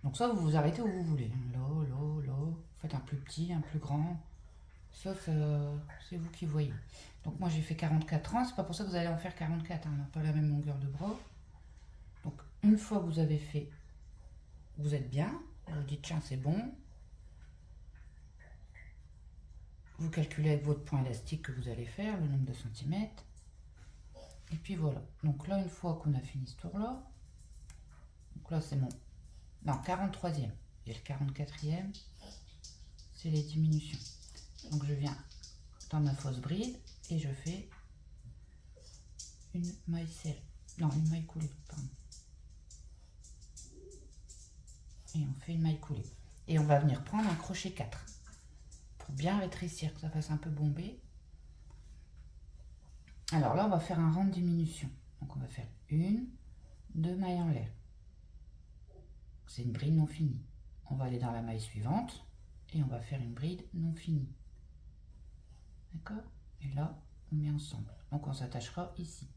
Donc ça vous vous arrêtez où vous voulez. Hein. Là, vous faites un plus petit, un plus grand. Ça c'est vous qui voyez. Donc moi j'ai fait 44 ans, c'est pas pour ça que vous allez en faire 44. Hein. On n'a pas la même longueur de bras. Donc une fois que vous avez fait, vous êtes bien, vous dites tiens c'est bon. Vous calculez avec votre point élastique que vous allez faire, le nombre de centimètres. Et puis voilà. Donc là, une fois qu'on a fini ce tour-là, donc là c'est mon... Non, 43e. Et le 44e, c'est les diminutions. Donc je viens dans ma fausse bride et je fais une maille serrée. Non, une maille coulée, pardon. Et on fait une maille coulée. Et on va venir prendre un crochet 4. Pour bien rétrécir, que ça fasse un peu bomber. Alors là, on va faire un rang de diminution. Donc on va faire 1, 2 mailles en l'air. C'est une bride non finie. On va aller dans la maille suivante et on va faire une bride non finie. D'accord? Et là, on met ensemble. Donc on s'attachera ici.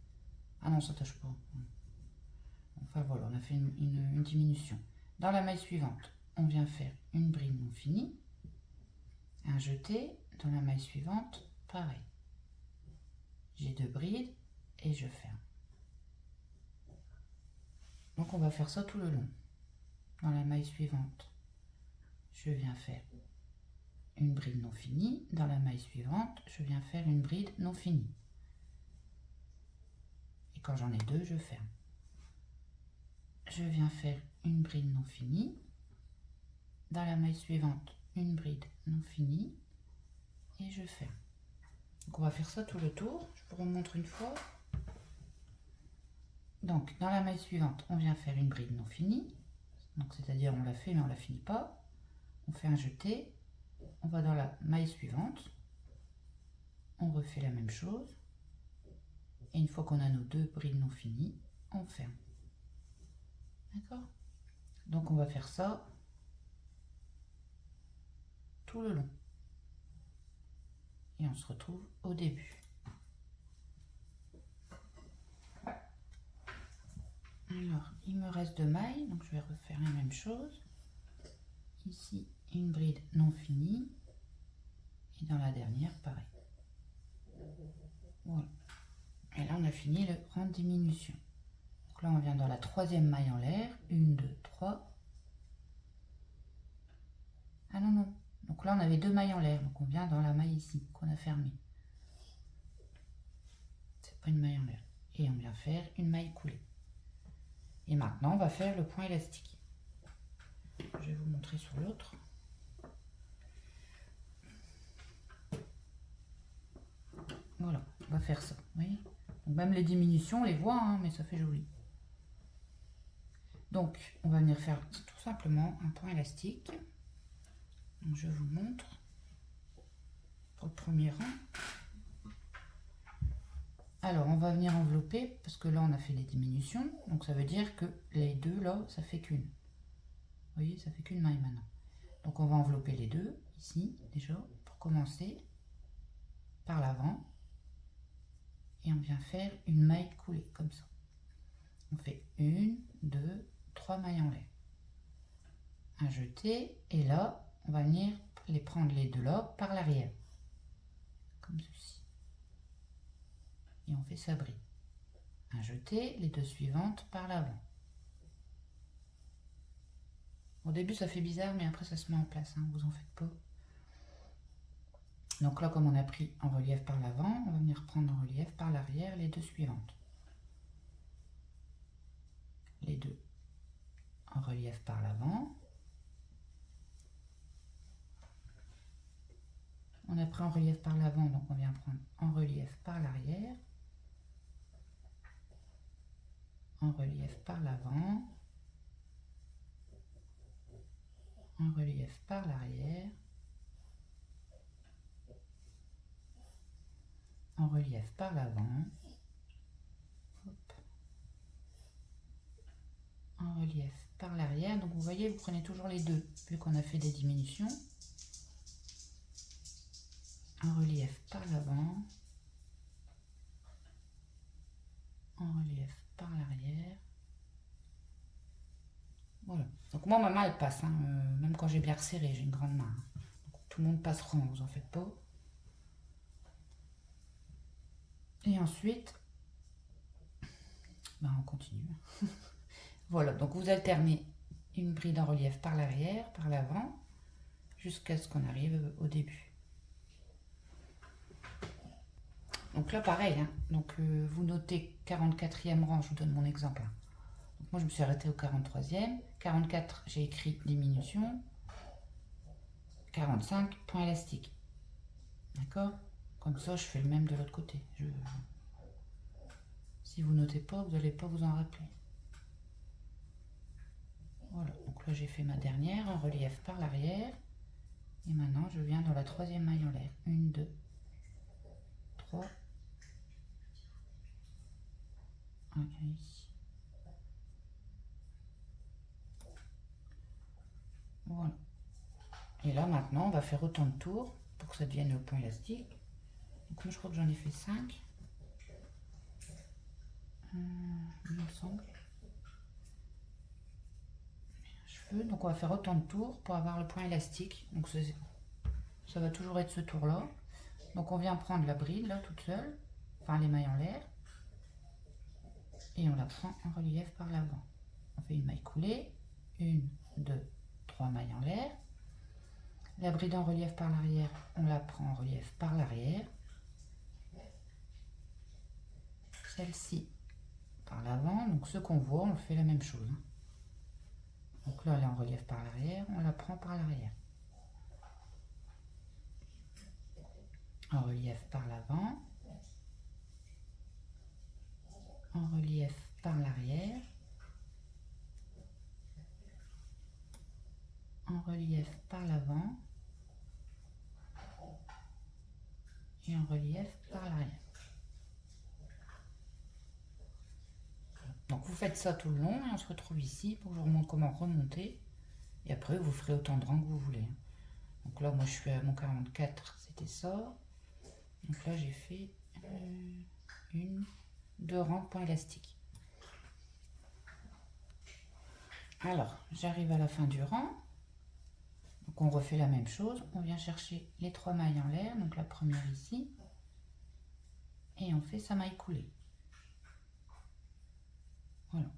Ah non, on s'attache pas. Enfin voilà, on a fait une diminution. Dans la maille suivante, on vient faire une bride non finie. Un jeté. Dans la maille suivante, pareil. J'ai 2 brides et je ferme. Donc on va faire ça tout le long. Dans la maille suivante, je viens faire une bride non finie. Dans la maille suivante, je viens faire une bride non finie. Et quand j'en ai 2, je ferme. Je viens faire une bride non finie. Dans la maille suivante, une bride non finie. Et je ferme. Donc on va faire ça tout le tour. Je vous remontre une fois. Donc dans la maille suivante, on vient faire une bride non finie. Donc c'est-à-dire on l'a fait mais on la finit pas. On fait un jeté. On va dans la maille suivante. On refait la même chose. Et une fois qu'on a nos 2 brides non finies, on ferme. D'accord? Donc on va faire ça tout le long. Et on se retrouve au début. Alors, il me reste 2 mailles, donc je vais refaire la même chose. Ici, une bride non finie. Et dans la dernière, pareil. Voilà. Et là, on a fini le rang de diminution. Donc là, on vient dans la 3e maille en l'air. 1, 2, 3. Ah non, non. Donc là, on avait 2 mailles en l'air. Donc on vient dans la maille ici, qu'on a fermée. C'est pas une maille en l'air. Et on vient faire une maille coulée. Et maintenant, on va faire le point élastique. Je vais vous montrer sur l'autre. Voilà, on va faire ça. Vous voyez? Donc même les diminutions, on les voit, hein, mais ça fait joli. Donc, on va venir faire tout simplement un point élastique. Donc, je vous montre pour le premier rang. Alors, on va venir envelopper, parce que là, on a fait des diminutions. Donc, ça veut dire que les deux, là, ça fait qu'une. Vous voyez, ça fait qu'une maille maintenant. Donc, on va envelopper les deux, ici, déjà, pour commencer par l'avant. Et on vient faire une maille coulée, comme ça. On fait 1, 2, 3 mailles en l'air. Un jeté, et là, on va venir les prendre les deux là par l'arrière. Comme ceci. Et on fait sa bride. Un jeté, les deux suivantes par l'avant. Au début ça fait bizarre mais après ça se met en place, hein, vous en faites pas. Donc là comme on a pris en relief par l'avant, on va venir prendre en relief par l'arrière les deux suivantes. Les deux en relief par l'avant. On a pris en relief par l'avant, donc on vient prendre en relief par l'arrière. En relief par l'avant. En relief par l'arrière. En relief par l'avant. En relief par l'arrière. Donc vous voyez, vous prenez toujours les deux, vu qu'on a fait des diminutions. En relief par l'avant. En relief par l'arrière. Voilà. Donc moi, ma main, elle passe. Hein. Même quand j'ai bien resserré, j'ai une grande main. Donc, tout le monde passe rond, vous en faites pas. Et ensuite, ben, on continue. Voilà, donc vous alternez une bride en relief par l'arrière, par l'avant, jusqu'à ce qu'on arrive au début. Donc là, pareil, hein. Donc, vous notez 44e rang, je vous donne mon exemple. Hein. Donc, moi, je me suis arrêtée au 43e. 44, j'ai écrit diminution. 45, point élastique. D'accord? Comme ça, je fais le même de l'autre côté. Si vous notez pas, vous n'allez pas vous en rappeler. Voilà, donc là, j'ai fait ma dernière en relief par l'arrière. Et maintenant, je viens dans la troisième maille en l'air. 1, 2, 3. Ici. Voilà. Et là maintenant on va faire autant de tours pour que ça devienne le point élastique. Donc moi je crois que j'en ai fait 5. Il me semble. Cheveux. Donc on va faire autant de tours pour avoir le point élastique. Donc ça va toujours être ce tour là. Donc on vient prendre la bride là toute seule. Enfin les mailles en l'air. Et on la prend en relief par l'avant. On fait une maille coulée. 1, 2, 3 mailles en l'air. La bride en relief par l'arrière, on la prend en relief par l'arrière. Celle-ci par l'avant. Donc ce qu'on voit, on fait la même chose. Donc là, elle est en relief par l'arrière, on la prend par l'arrière. En relief par l'avant. En relief par l'arrière. En relief par l'avant. Et en relief par l'arrière. Donc vous faites ça tout le long et on se retrouve ici pour que je vous montre comment remonter. Et après vous ferez autant de rangs que vous voulez. Donc là moi je suis à mon 44, c'était ça. Donc là j'ai fait 2 rangs de point élastique. Alors j'arrive à la fin du rang. Donc on refait la même chose. On vient chercher les 3 mailles en l'air. Donc la première ici. Et on fait sa maille coulée. Voilà.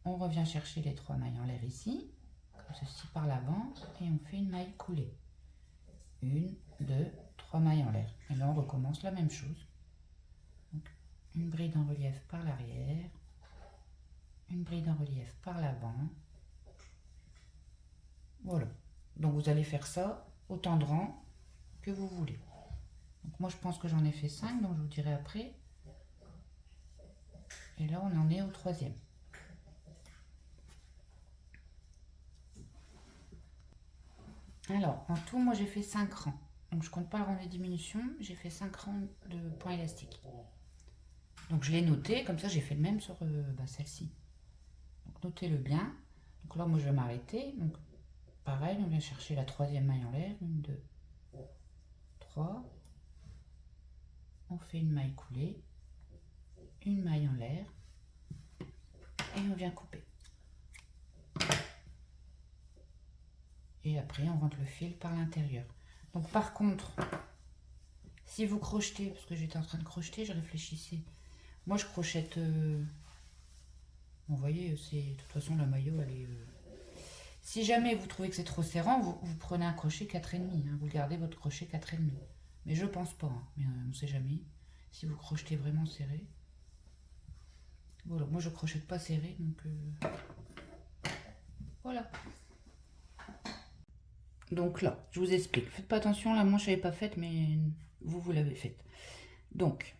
On revient chercher les 3 mailles en l'air ici, comme ceci par l'avant, et on fait une maille coulée. 1, 2, 3 mailles en l'air. Et là on recommence la même chose. Donc, une bride en relief par l'arrière, une bride en relief par l'avant. Voilà. Donc vous allez faire ça autant de rangs que vous voulez. Donc moi je pense que j'en ai fait 5, donc je vous dirai après. Et là on en est au 3e. Alors, en tout, moi j'ai fait 5 rangs. Donc je compte pas le rang des diminutions, j'ai fait 5 rangs de points élastiques. Donc je l'ai noté, comme ça j'ai fait le même sur celle-ci. Donc notez-le bien. Donc là moi je vais m'arrêter. Donc pareil, on vient chercher la 3e maille en l'air. 1, 2, 3. On fait une maille coulée, une maille en l'air. Et on vient couper. Et après on rentre le fil par l'intérieur. Donc par contre, si vous crochetez, parce que j'étais en train de crocheter, je réfléchissais. Moi je crochette, vous voyez, de toute façon la maillot elle est... Si jamais vous trouvez que c'est trop serrant, vous prenez un crochet 4,5, hein, vous gardez votre crochet 4,5. Mais je pense pas, hein, mais on ne sait jamais. Si vous crochetez vraiment serré. Voilà, moi je crochette pas serré, donc... Voilà. Donc là, je vous explique. Faites pas attention, la manche elle n'est pas faite, mais vous l'avez faite. Donc,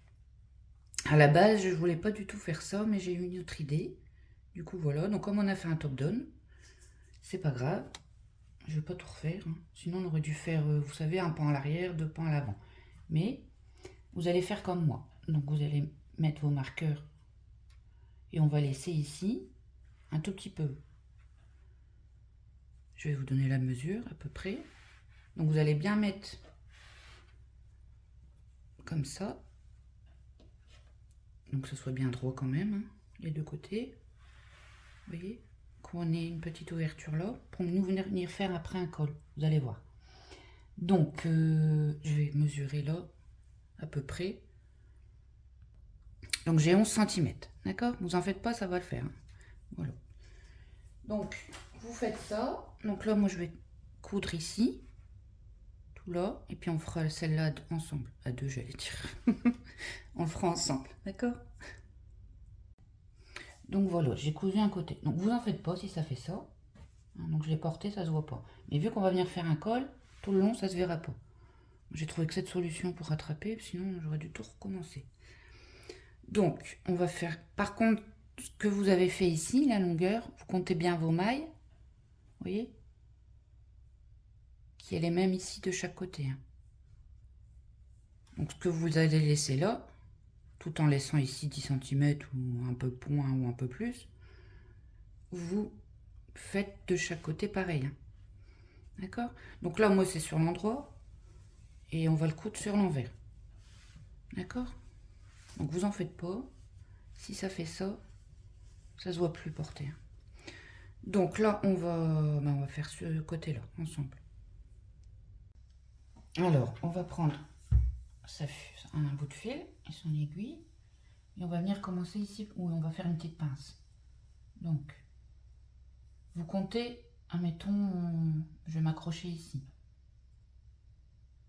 à la base, je voulais pas du tout faire ça, mais j'ai eu une autre idée. Du coup, voilà. Donc, comme on a fait un top down, c'est pas grave. Je vais pas tout refaire. Hein. Sinon, on aurait dû faire, vous savez, un pan à l'arrière, 2 pans à l'avant. Mais, vous allez faire comme moi. Donc, vous allez mettre vos marqueurs. Et on va laisser ici un tout petit peu. Je vais vous donner la mesure à peu près. Donc, vous allez bien mettre comme ça. Donc, que ce soit bien droit quand même, hein, les deux côtés. Vous voyez, qu'on ait une petite ouverture là pour nous venir faire après un col. Vous allez voir. Donc, je vais mesurer là à peu près. Donc, j'ai 11 cm. D'accord? Vous en faites pas, ça va le faire. Hein. Voilà. Donc, vous faites ça. Donc là, moi, je vais coudre ici. Tout là. Et puis, on fera celle-là ensemble. À deux, j'allais dire. On le fera ensemble. D'accord? Donc, voilà. J'ai cousu un côté. Donc, vous en faites pas si ça fait ça. Donc, je l'ai porté, ça se voit pas. Mais vu qu'on va venir faire un col, tout le long, ça se verra pas. J'ai trouvé que cette solution pour rattraper. Sinon, j'aurais dû tout recommencer. Donc, on va faire... Par contre, ce que vous avez fait ici, la longueur, vous comptez bien vos mailles. Vous voyez? Qui est les mêmes ici de chaque côté. Hein. Donc, ce que vous allez laisser là, tout en laissant ici 10 cm ou un peu moins ou un peu plus, vous faites de chaque côté pareil. Hein. D'accord? Donc là, moi, c'est sur l'endroit et on va le coudre sur l'envers. D'accord? Donc, vous en faites pas. Si ça fait ça, ça se voit plus porter. Hein. Donc là, on va faire ce côté-là, ensemble. Alors, on va prendre un bout de fil et son aiguille. Et on va venir commencer ici où on va faire une petite pince. Donc, vous comptez, admettons, je vais m'accrocher ici.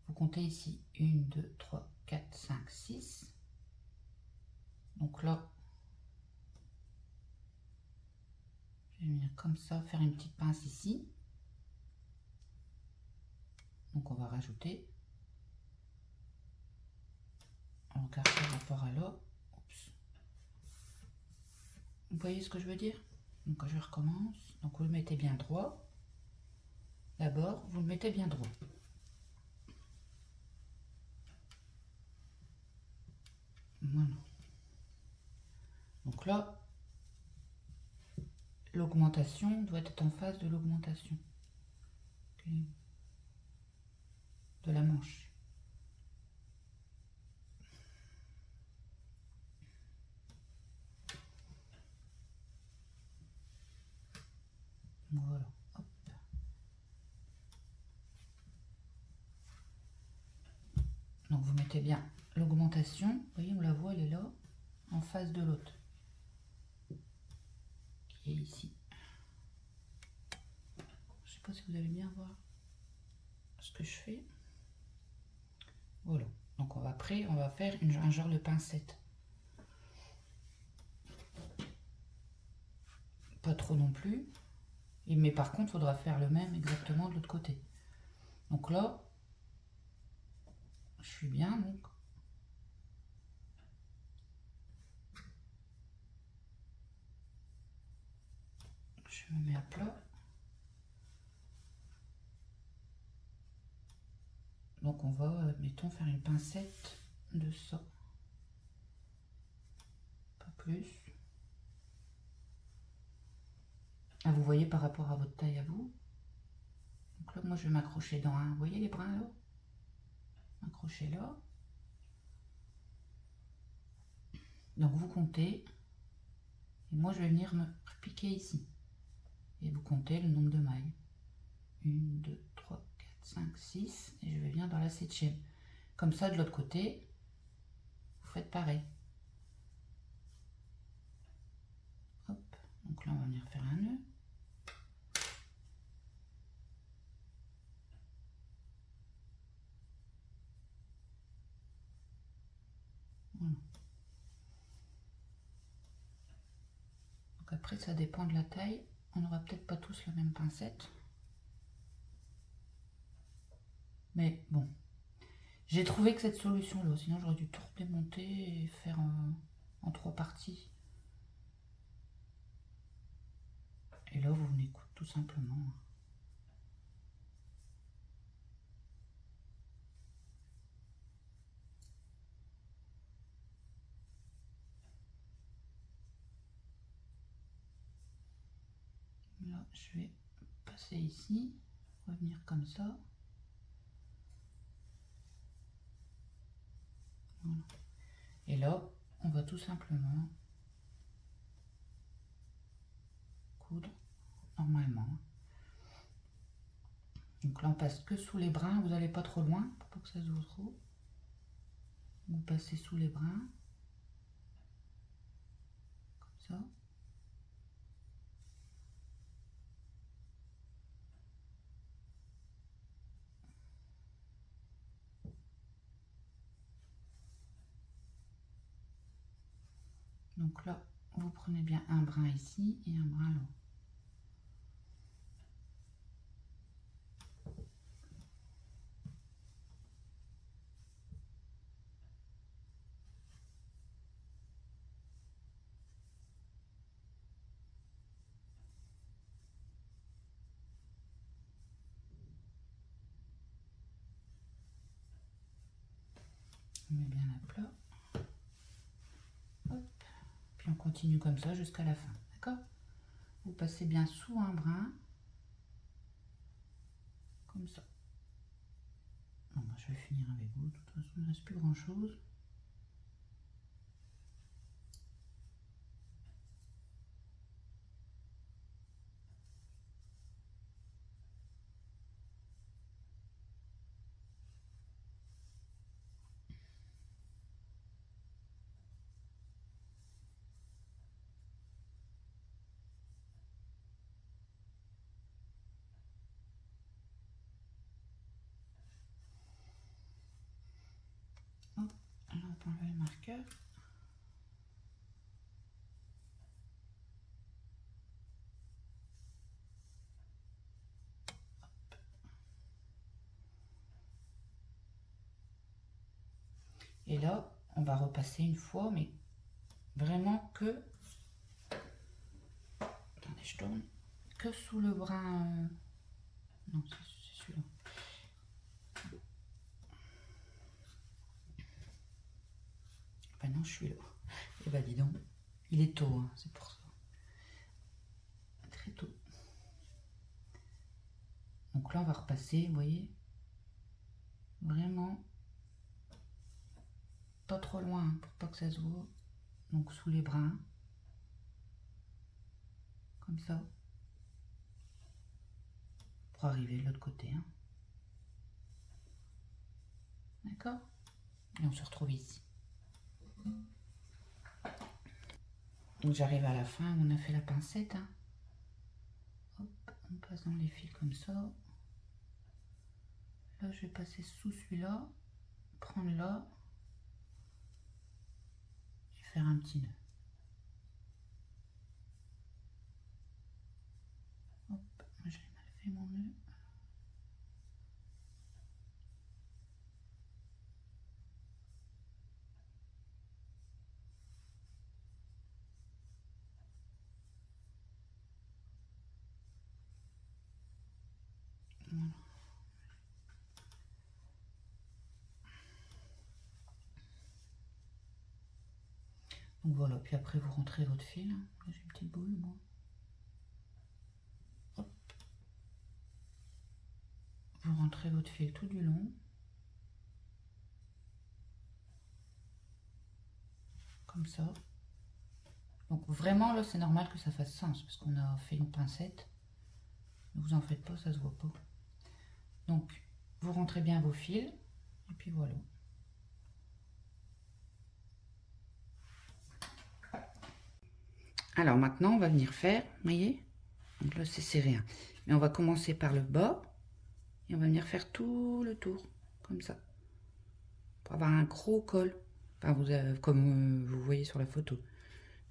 Vous comptez ici 1, 2, 3, 4, 5, 6. Donc là, je vais venir comme ça, faire une petite pince ici. Donc on va rajouter. On regarde par rapport à là. Oups. Vous voyez ce que je veux dire? Donc je recommence. Donc vous le mettez bien droit. D'abord, vous le mettez bien droit. Voilà. Donc là, l'augmentation doit être en face de l'augmentation de la manche. Voilà. Hop. Donc vous mettez bien l'augmentation. Vous voyez, on la voit, elle est là, en face de l'autre. Qui est ici. Je sais pas si vous allez bien voir ce que je fais. Voilà. Donc après, on va faire un genre de pincette. Pas trop non plus. Mais par contre, il faudra faire le même exactement de l'autre côté. Donc là, je suis bien, donc. Je me mets à plat. Donc on va, mettons, faire une pincette de ça. Pas plus. Ah, vous voyez par rapport à votre taille à vous. Donc là, moi, je vais m'accrocher dans un... Vous voyez les brins là? M'accrocher là. Donc vous comptez. Et moi, je vais venir me piquer ici. Et vous comptez le nombre de mailles. 1, 2, 3, 4, 5, 6. Et je vais venir dans la 7e. Comme ça, de l'autre côté, vous faites pareil. Hop. Donc là, on va venir faire un nœud. Voilà. Donc après, ça dépend de la taille. on n'aura peut-être pas tous la même pincette. Mais bon, j'ai trouvé que cette solution-là, sinon j'aurais dû tout démonter et faire en 3 parties. Et là, vous venez tout simplement. Là, je vais passer ici, revenir comme ça. Voilà. Et là, on va tout simplement coudre normalement. Donc là, on passe que sous les brins. Vous n'allez pas trop loin pour pas que ça se voit trop. Vous passez sous les brins. Comme ça. Donc là, vous prenez bien un brin ici et un brin là. On met bien à plat. Hop. Puis on continue comme ça jusqu'à la fin. D'accord? Vous passez bien sous un brin. Comme ça. Bon, ben, je vais finir avec vous. De toute façon, il ne reste plus grand chose. Hop. Alors, on peut enlever le marqueur. Et là, on va repasser une fois, mais vraiment que... Attendez, je tourne. Que sous le brin... Non, c'est celui-là. Ben non, je suis là. Et bah dis donc, il est tôt, hein, c'est pour ça. Très tôt. Donc là, on va repasser, vous voyez. Vraiment pas trop loin, hein, pour pas que ça se voit. Donc sous les brins. Comme ça. Pour arriver de l'autre côté. Hein. D'accord? Et on se retrouve ici. Donc j'arrive à la fin, on a fait la pincette. Hein. Hop, on passe dans les fils comme ça. Là, je vais passer sous celui-là, prendre là et faire un petit nœud. Hop, moi j'ai mal fait mon nœud. Voilà. Donc voilà, puis après vous rentrez votre fil. J'ai une petite boule, moi. Hop. Vous rentrez votre fil tout du long. Comme ça. Donc vraiment là c'est normal que ça fasse sens parce qu'on a fait une pincette. Ne vous en faites pas, ça se voit pas. Donc vous rentrez bien vos fils et puis voilà. Alors maintenant on va venir faire, vous voyez, donc là c'est serré, hein. Mais on va commencer par le bas et on va venir faire tout le tour comme ça pour avoir un gros col, enfin, comme vous voyez sur la photo.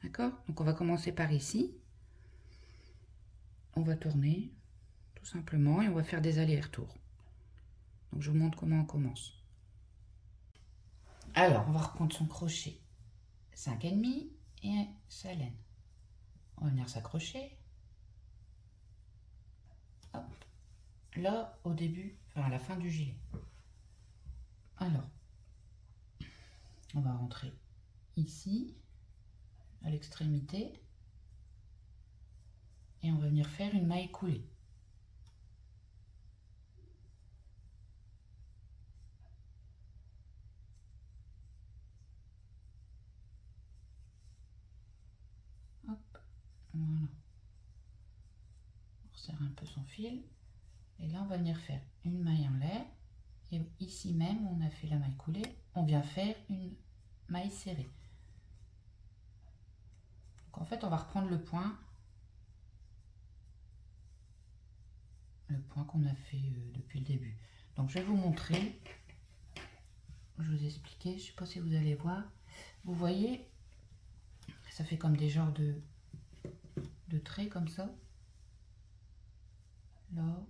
D'accord? Donc on va commencer par ici. on va tourner tout simplement et on va faire des allers-retours. Donc je vous montre comment on commence. Alors on va reprendre son crochet 5,5 et sa laine. On va venir s'accrocher. Là au début, enfin à la fin du gilet. Alors on va rentrer ici à l'extrémité et on va venir faire une maille coulée. Hop, voilà. On resserre un peu son fil et là on va venir faire une maille en l'air et ici même où on a fait la maille coulée, on vient faire une maille serrée. Donc en fait on va reprendre le point qu'on a fait depuis le début. Donc je vais vous montrer, je vous ai expliqué, je ne sais pas si vous allez voir, vous voyez ça fait comme des genres de traits comme ça, là,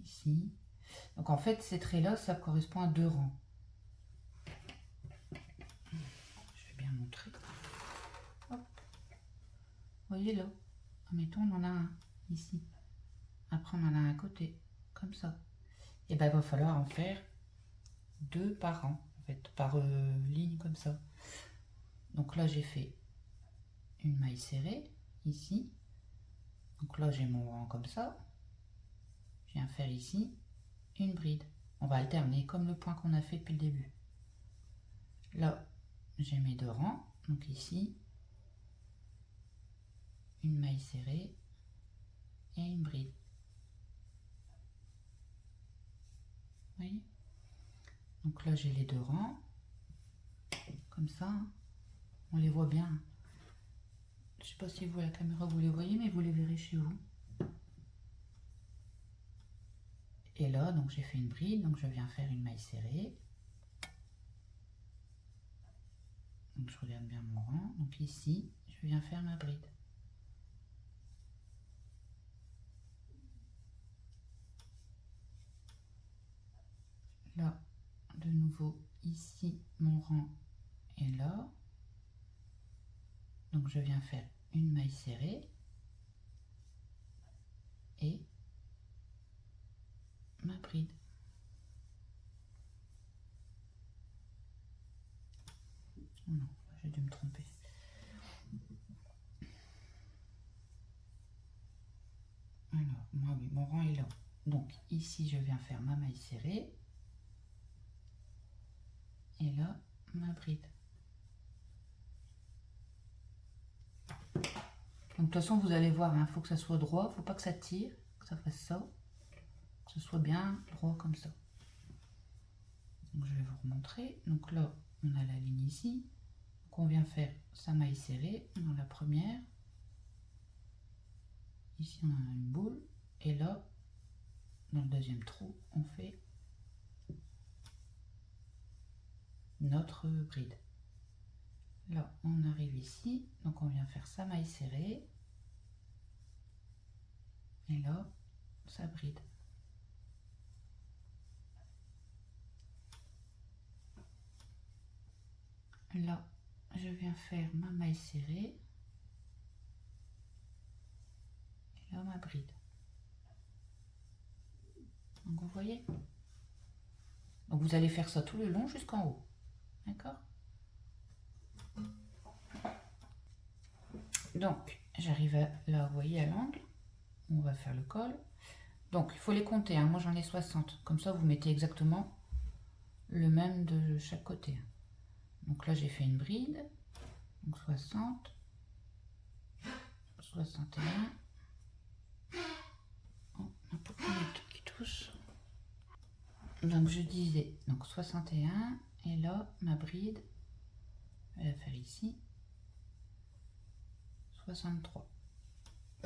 ici. Donc en fait ces traits là ça correspond à 2 rangs. Je vais bien montrer. Hop. Vous voyez là, admettons on en a un ici, après on en a un à côté comme ça, et ben il va falloir en faire 2 par rang en fait, par ligne comme ça. Donc là j'ai fait une maille serrée ici, donc là j'ai mon rang comme ça, je viens faire ici une bride. On va alterner comme le point qu'on a fait depuis le début. Là j'ai mes 2 rangs, donc ici une maille serrée et une bride. Vous voyez, donc là j'ai les 2 rangs comme ça, hein. On les voit bien. Je sais pas si vous à la caméra vous les voyez, mais vous les verrez chez vous. Et là donc j'ai fait une bride, donc je viens faire une maille serrée. Donc je regarde bien mon rang, donc ici je viens faire ma bride. Là de nouveau ici mon rang est là, donc je viens faire une maille serrée et ma bride. Oh non, j'ai dû me tromper. Alors, moi oui, mon rang est là. Donc ici je viens faire ma maille serrée et là ma bride. Donc de toute façon vous allez voir, il faut que ça soit droit, il ne faut pas que ça tire, que ça fasse ça, que ce soit bien droit comme ça. Donc je vais vous remontrer. Donc là on a la ligne ici, donc on vient faire sa maille serrée dans la première. Ici on a une boule et là dans le deuxième trou on fait notre bride. Là on arrive ici, donc on vient faire sa maille serrée et là sa bride. Là je viens faire ma maille serrée et là ma bride. Donc vous voyez, donc vous allez faire ça tout le long jusqu'en haut, d'accord? Donc j'arrive là, vous voyez, à l'angle, on va faire le col. Donc il faut les compter, hein. Moi j'en ai 60, comme ça vous mettez exactement le même de chaque côté. Donc là j'ai fait une bride, donc 60, 61, oh, un peu qui touche. Donc je disais, donc 61, et là ma bride, elle va faire ici 63.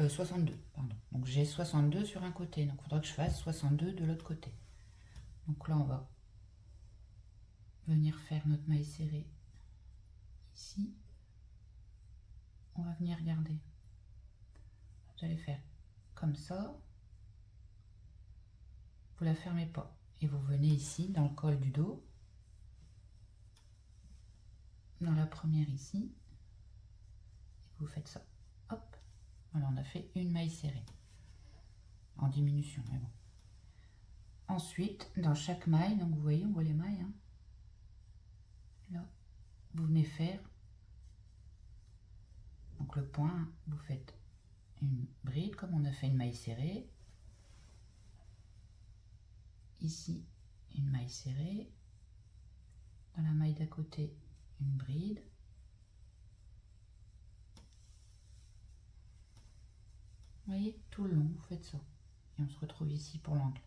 62, pardon. Donc j'ai 62 sur un côté, donc il faudra que je fasse 62 de l'autre côté. Donc là on va venir faire notre maille serrée ici. On va venir garder allez faire comme ça. Vous la fermez pas. Et vous venez ici dans le col du dos. Dans la première ici. Et vous faites ça. Hop. Voilà, on a fait une maille serrée. En diminution, mais bon. Ensuite, dans chaque maille, donc vous voyez, on voit les mailles. Hein. Là, vous venez faire. Donc le point, vous faites une bride, comme on a fait une maille serrée. Ici, une maille serrée. Dans la maille d'à côté, une bride. Vous voyez, tout le long, vous faites ça. Et on se retrouve ici pour l'angle.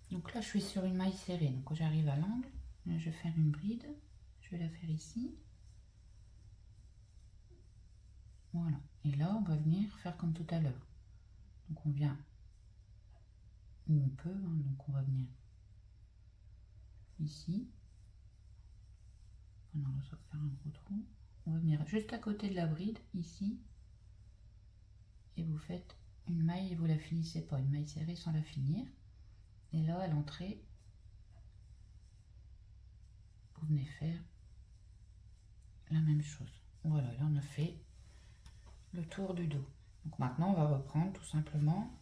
Donc là, je suis sur une maille serrée. Donc quand j'arrive à l'angle, je vais faire une bride. Je vais la faire ici. Voilà. Et là, on va venir faire comme tout à l'heure. Donc on vient où on peut. Hein, donc on va venir ici. Voilà, on va faire un gros trou. On va venir juste à côté de la bride, ici. Et vous faites une maille et vous la finissez pas. Une maille serrée sans la finir. Et là, à l'entrée, vous venez faire la même chose. Voilà, là on a fait le tour du dos. Donc maintenant, on va reprendre tout simplement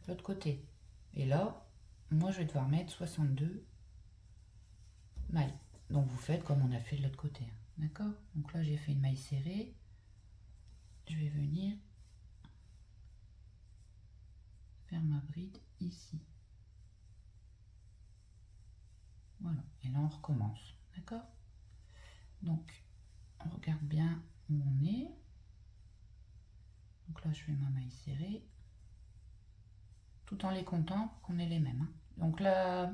l'autre côté. Et là, moi, je vais devoir mettre 62 mailles. Donc vous faites comme on a fait de l'autre côté. Hein. D'accord? Donc là, j'ai fait une maille serrée. Je vais venir faire ma bride ici. Voilà, et là on recommence, d'accord? Donc, on regarde bien où on est. Donc là, je fais ma maille serrée, tout en les comptant pour qu'on ait les mêmes. Hein. Donc là,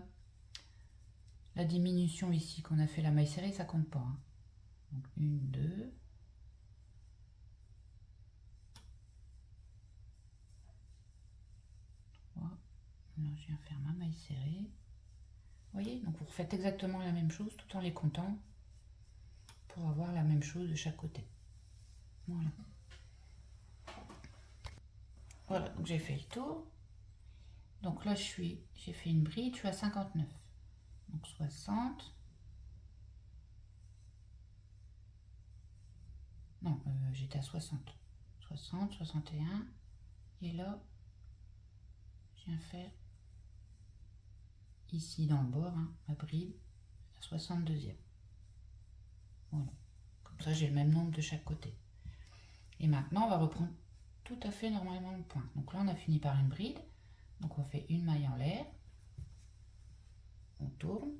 la diminution ici qu'on a fait la maille serrée, ça compte pas. Hein. Donc 1, 2. Là, je viens faire ma maille serrée. Vous voyez, donc vous refaites exactement la même chose tout en les comptant pour avoir la même chose de chaque côté. Voilà. Voilà, donc j'ai fait le tour. Donc là, j'ai fait une bride, je suis à 59. Donc 60. Non, j'étais à 60. 60, 61. Et là, je viens faire ici dans le bord, hein, ma bride, la 62e. Voilà. Comme ça, j'ai le même nombre de chaque côté. Et maintenant, on va reprendre tout à fait normalement le point. Donc là, on a fini par une bride. Donc on fait une maille en l'air. On tourne.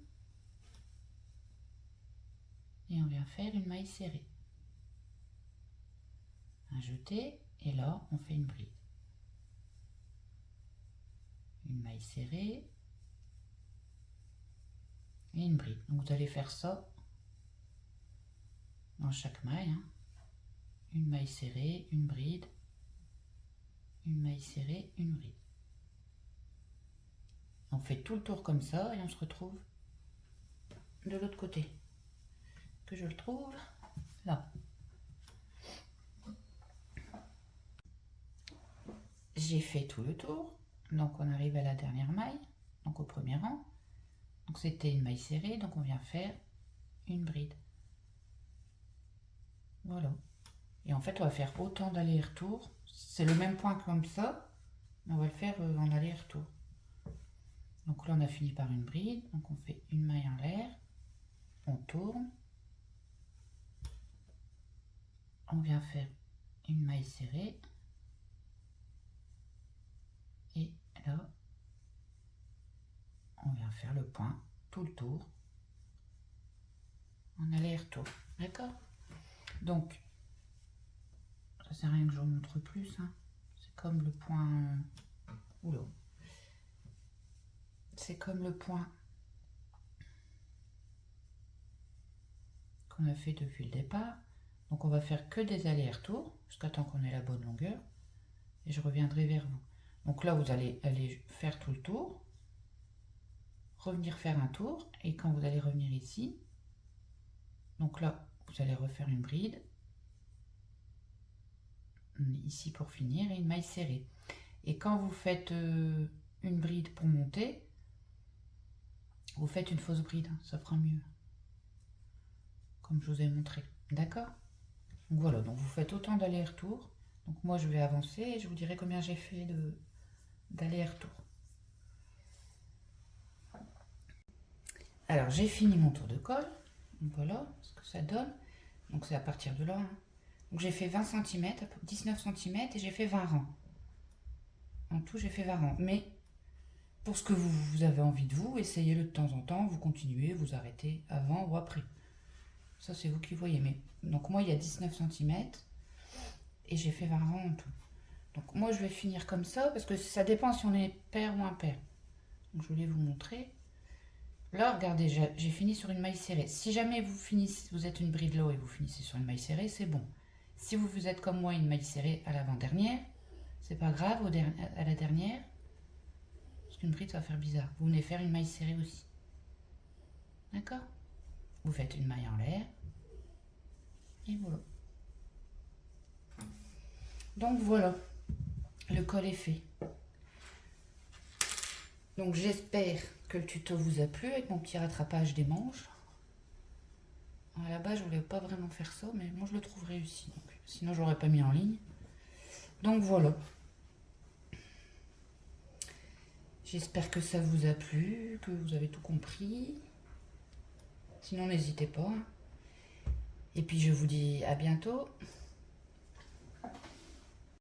Et on vient faire une maille serrée. Un jeté. Et là, on fait une bride. Une maille serrée. Et une bride. Donc vous allez faire ça dans chaque maille. Hein. Une maille serrée, une bride. Une maille serrée, une bride. On fait tout le tour comme ça et on se retrouve de l'autre côté. Que je le trouve là. J'ai fait tout le tour. Donc on arrive à la dernière maille, donc au premier rang. Donc c'était une maille serrée, donc on vient faire une bride. Voilà. Et en fait on va faire autant d'aller-retour. C'est le même point comme ça, mais on va le faire en aller-retour. Donc là on a fini par une bride, donc on fait une maille en l'air, on tourne, on vient faire une maille serrée, et là on vient faire le point tout le tour en aller-retour, d'accord? Donc ça sert à rien que je vous montre plus, hein. C'est comme le point, oula, c'est comme le point qu'on a fait depuis le départ. Donc on va faire que des allers-retours jusqu'à temps qu'on ait la bonne longueur et je reviendrai vers vous. Donc là vous allez aller faire tout le tour, revenir faire un tour, et quand vous allez revenir ici, donc là vous allez refaire une bride, ici pour finir et une maille serrée. Et quand vous faites une bride pour monter, vous faites une fausse bride, ça fera mieux. Comme je vous ai montré, d'accord? Donc voilà, donc vous faites autant d'aller-retour. Donc moi je vais avancer et je vous dirai combien j'ai fait d'aller-retour. Alors j'ai fini mon tour de col. Donc voilà ce que ça donne. Donc c'est à partir de là. Hein. Donc j'ai fait 20 cm, 19 cm et j'ai fait 20 rangs. En tout j'ai fait 20 rangs. Mais pour ce que vous avez envie de vous, essayez-le de temps en temps. Vous continuez, vous arrêtez avant ou après. Ça c'est vous qui voyez. Mais donc moi il y a 19 cm et j'ai fait 20 rangs en tout. Donc moi je vais finir comme ça parce que ça dépend si on est pair ou impair. Donc je voulais vous montrer. Là regardez, j'ai fini sur une maille serrée. Si jamais vous êtes une bride low et vous finissez sur une maille serrée, c'est bon. Si vous êtes comme moi une maille serrée à l'avant-dernière, c'est pas grave à la dernière. Parce qu'une bride ça va faire bizarre. Vous venez faire une maille serrée aussi. D'accord? Vous faites une maille en l'air. Et voilà. Donc voilà. Le col est fait. Donc j'espère que le tuto vous a plu avec mon petit rattrapage des manches. À la base je voulais pas vraiment faire ça, mais moi je le trouve réussi. Donc, sinon j'aurais pas mis en ligne. Donc voilà. J'espère que ça vous a plu, que vous avez tout compris. Sinon n'hésitez pas. Et puis je vous dis à bientôt.